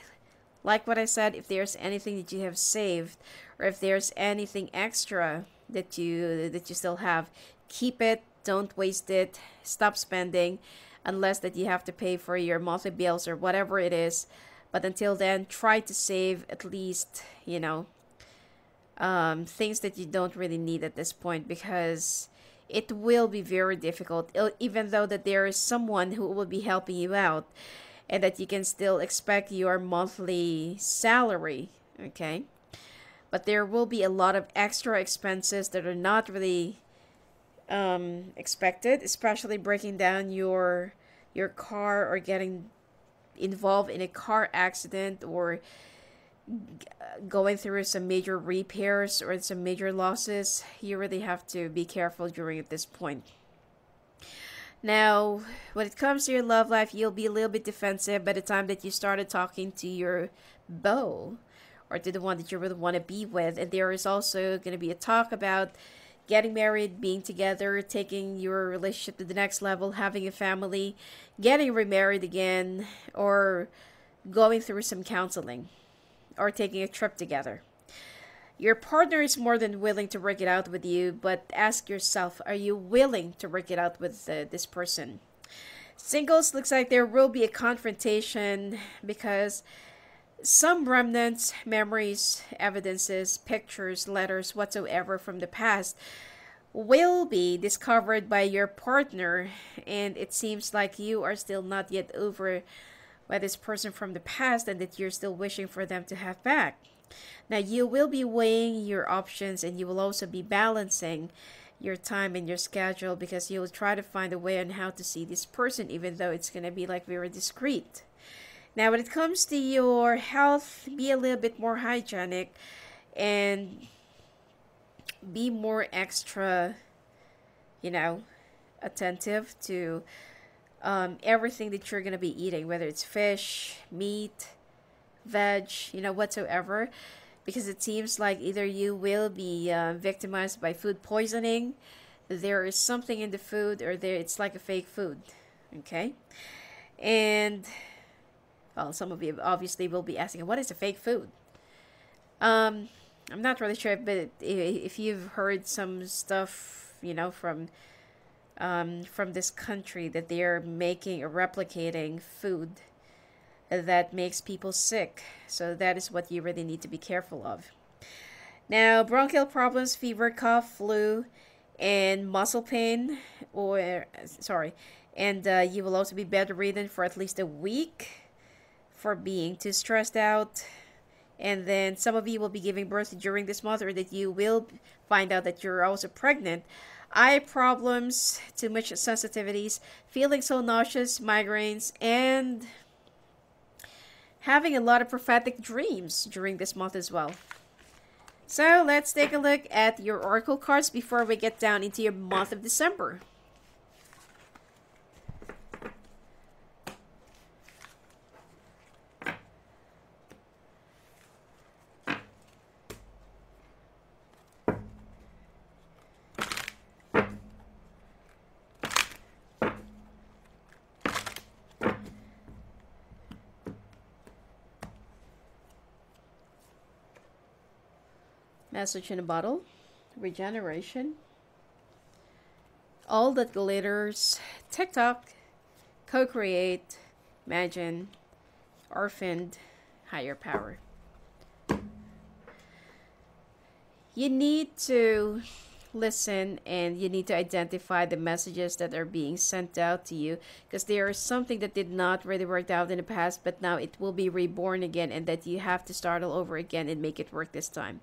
like what I said, if there's anything that you have saved, or if there's anything extra that you still have, keep it. Don't waste it. Stop spending unless that you have to pay for your monthly bills or whatever it is. But until then, try to save at least, things that you don't really need at this point, because it will be very difficult, even though that there is someone who will be helping you out and that you can still expect your monthly salary, okay? But there will be a lot of extra expenses that are not really expected, especially breaking down your car, or getting involved in a car accident, or going through some major repairs or some major losses. You really have to be careful during at this point. Now, when it comes to your love life, you'll be a little bit defensive by the time that you started talking to your beau, or to the one that you really want to be with. And there is also going to be a talk about getting married, being together, taking your relationship to the next level, having a family, getting remarried again, or going through some counseling, or taking a trip together. Your partner is more than willing to work it out with you, but ask yourself, are you willing to work it out with this person? Singles, looks like there will be a confrontation, because some remnants, memories, evidences, pictures, letters, whatsoever from the past will be discovered by your partner, and it seems like you are still not yet over by this person from the past, and that you're still wishing for them to have back. Now, you will be weighing your options, and you will also be balancing your time and your schedule, because you'll try to find a way on how to see this person, even though it's going to be like very discreet. Now, when it comes to your health, be a little bit more hygienic and be more extra, attentive to everything that you're going to be eating, whether it's fish, meat, veg, whatsoever, because it seems like either you will be victimized by food poisoning, there is something in the food, or it's like a fake food, okay? And well, some of you obviously will be asking, what is a fake food? I'm not really sure, but if you've heard some stuff, from this country, that they are making or replicating food that makes people sick. So that is what you really need to be careful of. Now, bronchial problems, fever, cough, flu, and muscle pain, and you will also be bedridden for at least a week for being too stressed out. And then some of you will be giving birth during this month, or that you will find out that you're also pregnant. Eye problems, too much sensitivities, feeling so nauseous, migraines, and having a lot of prophetic dreams during this month as well. So let's take a look at your oracle cards before we get down into your month of December. Message in a bottle, regeneration, all that glitters, TikTok, co-create, imagine, orphaned, higher power. You need to listen, and you need to identify the messages that are being sent out to you, because there is something that did not really work out in the past, but now it will be reborn again, and that you have to start all over again and make it work this time.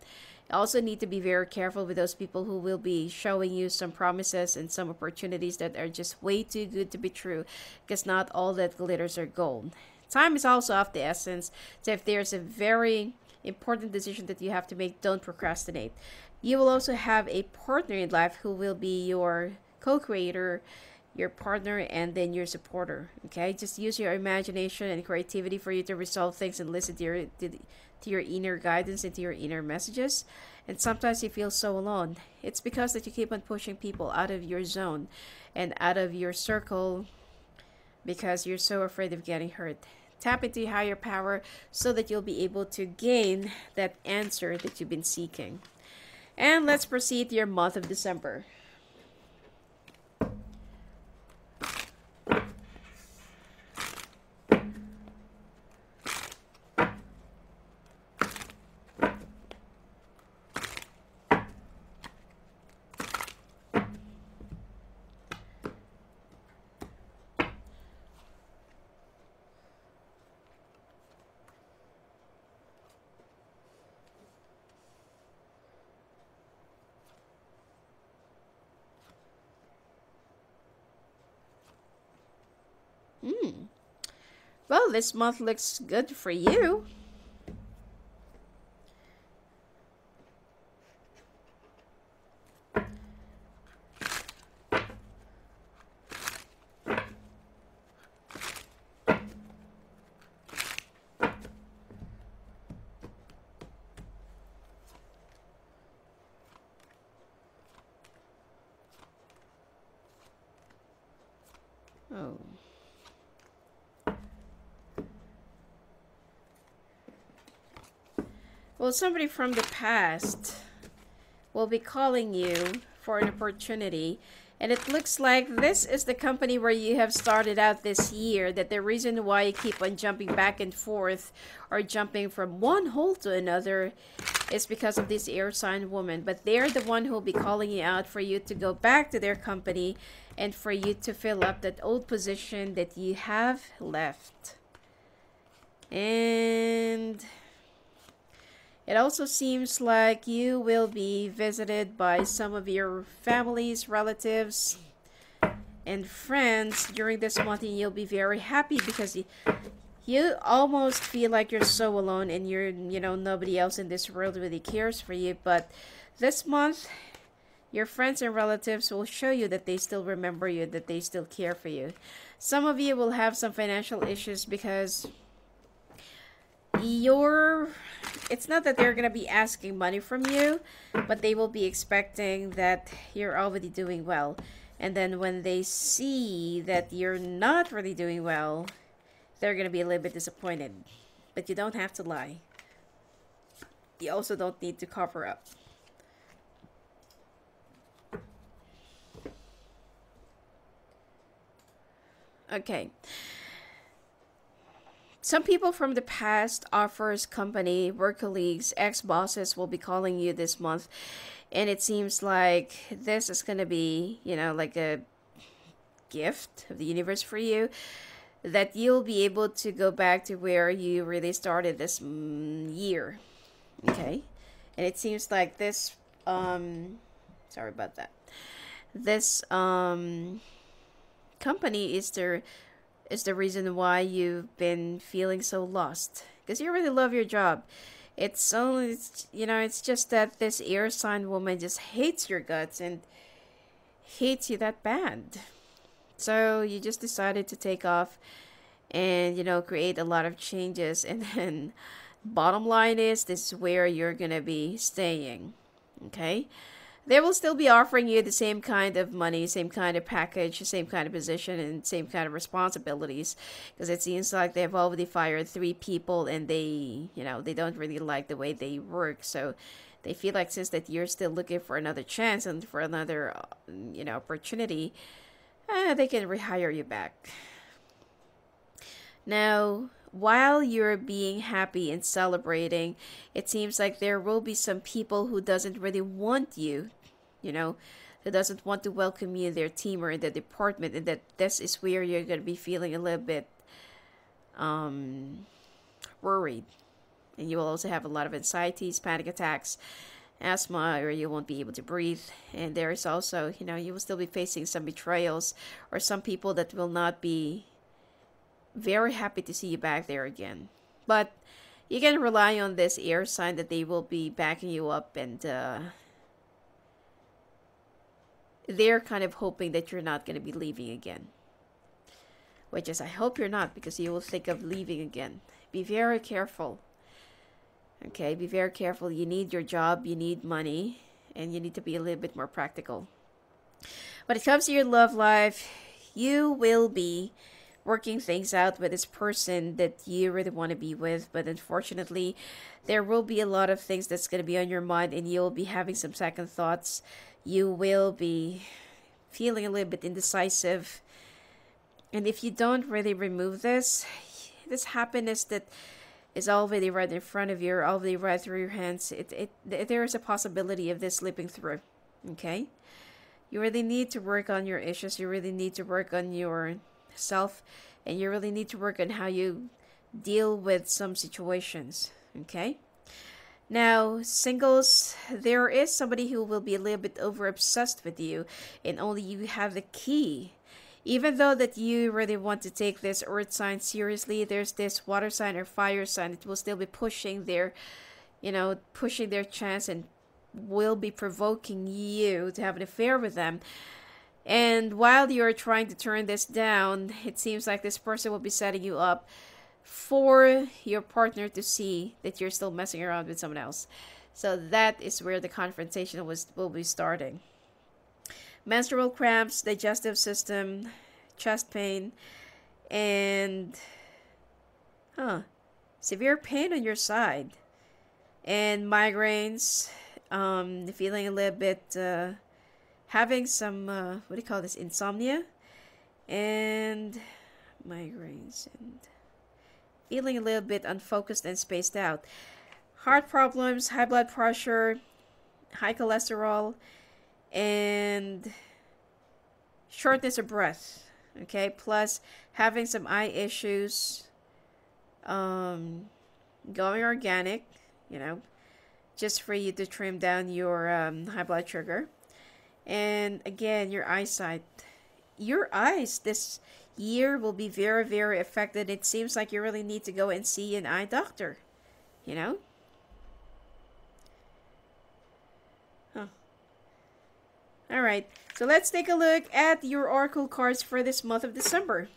You also need to be very careful with those people who will be showing you some promises and some opportunities that are just way too good to be true, because not all that glitters are gold. Time is also of the essence, so if there's a very important decision that you have to make, don't procrastinate. You will also have a partner in life who will be your co-creator, your partner, and then your supporter. Okay, just use your imagination and creativity for you to resolve things and listen to your inner guidance and to your inner messages. And sometimes you feel so alone. It's because that you keep on pushing people out of your zone and out of your circle because you're so afraid of getting hurt. Tap into your higher power so that you'll be able to gain that answer that you've been seeking. And let's proceed to your month of December. Well, this month looks good for you. Oh. Well, somebody from the past will be calling you for an opportunity, and it looks like this is the company where you have started out this year, that the reason why you keep on jumping back and forth or jumping from one hole to another is because of this air sign woman. But they're the one who will be calling you out for you to go back to their company and for you to fill up that old position that you have left. And it also seems like you will be visited by some of your families, relatives, and friends during this month, and you'll be very happy because you almost feel like you're so alone and nobody else in this world really cares for you. But this month, your friends and relatives will show you that they still remember you, that they still care for you. Some of you will have some financial issues because it's not that they're going to be asking money from you, but they will be expecting that you're already doing well. And then when they see that you're not really doing well, they're going to be a little bit disappointed. But you don't have to lie. You also don't need to cover up. Okay. Some people from the past, offers, company, work colleagues, ex-bosses will be calling you this month. And it seems like this is going to be, like a gift of the universe for you. That you'll be able to go back to where you really started this year. Okay? And it seems like this, sorry about that. This company is the reason why you've been feeling so lost, because you really love your job. It's just that this air sign woman just hates your guts and hates you that bad. So you just decided to take off and create a lot of changes, and then bottom line is this is where you're gonna be staying. Okay, they will still be offering you the same kind of money, same kind of package, same kind of position, and same kind of responsibilities, because it seems like they've already fired 3 people, and they don't really like the way they work. So they feel like since that you're still looking for another chance and for another opportunity, they can rehire you back. Now, while you're being happy and celebrating, it seems like there will be some people who doesn't really want you who doesn't want to welcome you in their team or in the department, and that this is where you're going to be feeling a little bit worried. And you will also have a lot of anxieties, panic attacks, asthma, or you won't be able to breathe. And there is also, you will still be facing some betrayals or some people that will not be very happy to see you back there again. But you can rely on this air sign that they will be backing you up, and they're kind of hoping that you're not going to be leaving again. Which is, I hope you're not, because you will think of leaving again. Be very careful. Okay, be very careful. You need your job, you need money, and you need to be a little bit more practical. When it comes to your love life, you will be working things out with this person that you really want to be with, but unfortunately, there will be a lot of things that's going to be on your mind, and you'll be having some second thoughts. You will be feeling a little bit indecisive. And if you don't really remove this happiness that is already right in front of you, or already right through your hands, there is a possibility of this slipping through. Okay? You really need to work on your issues. You really need to work on yourself, and you really need to work on how you deal with some situations. Okay? Now, singles, there is somebody who will be a little bit over obsessed with you, and only you have the key. Even though that you really want to take this earth sign seriously, there's this water sign or fire sign that will still be pushing their chance, and will be provoking you to have an affair with them. And while you're trying to turn this down, it seems like this person will be setting you up for your partner to see that you're still messing around with someone else. So that is where the confrontation will be starting. Menstrual cramps, digestive system, chest pain, and severe pain on your side, and migraines, feeling a little bit, having some, insomnia, and migraines, and feeling a little bit unfocused and spaced out. Heart problems, high blood pressure, high cholesterol, and shortness of breath. Okay, plus having some eye issues, going organic, just for you to trim down your high blood sugar. And again, your eyesight. Your eyes this year will be very, very affected. It seems like you really need to go and see an eye doctor, Alright, so let's take a look at your oracle cards for this month of December.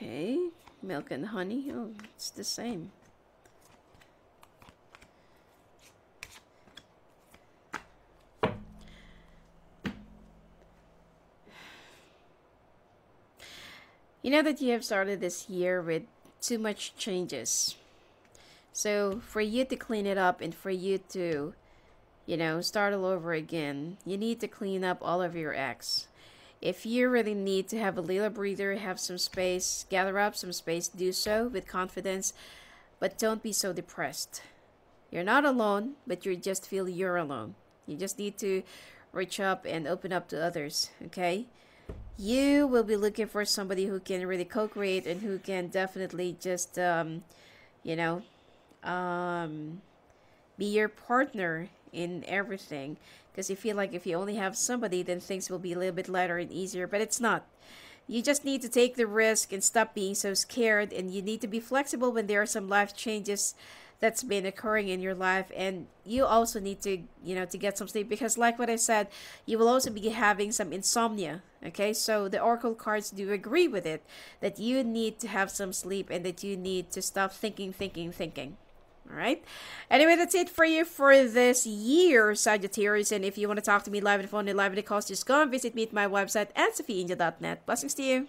Okay, milk and honey. Oh, it's the same. You know that you have started this year with too much changes. So for you to clean it up and for you to, start all over again, you need to clean up all of your acts. If you really need to have a little breather, have some space, gather up some space, do so with confidence, but don't be so depressed. You're not alone, but you just feel you're alone. You just need to reach up and open up to others, okay? You will be looking for somebody who can really co-create and who can definitely just, be your partner in everything. Because you feel like if you only have somebody, then things will be a little bit lighter and easier, but it's not. You just need to take the risk and stop being so scared, and you need to be flexible when there are some life changes that's been occurring in your life, and you also need to, to get some sleep, because like what I said, you will also be having some insomnia, okay? So the oracle cards do agree with it, that you need to have some sleep and that you need to stop thinking, All right. Anyway, that's it for you for this year, Sagittarius. And if you want to talk to me live on the phone and live in the calls, just go and visit me at my website at sophiaangel.net. Blessings to you.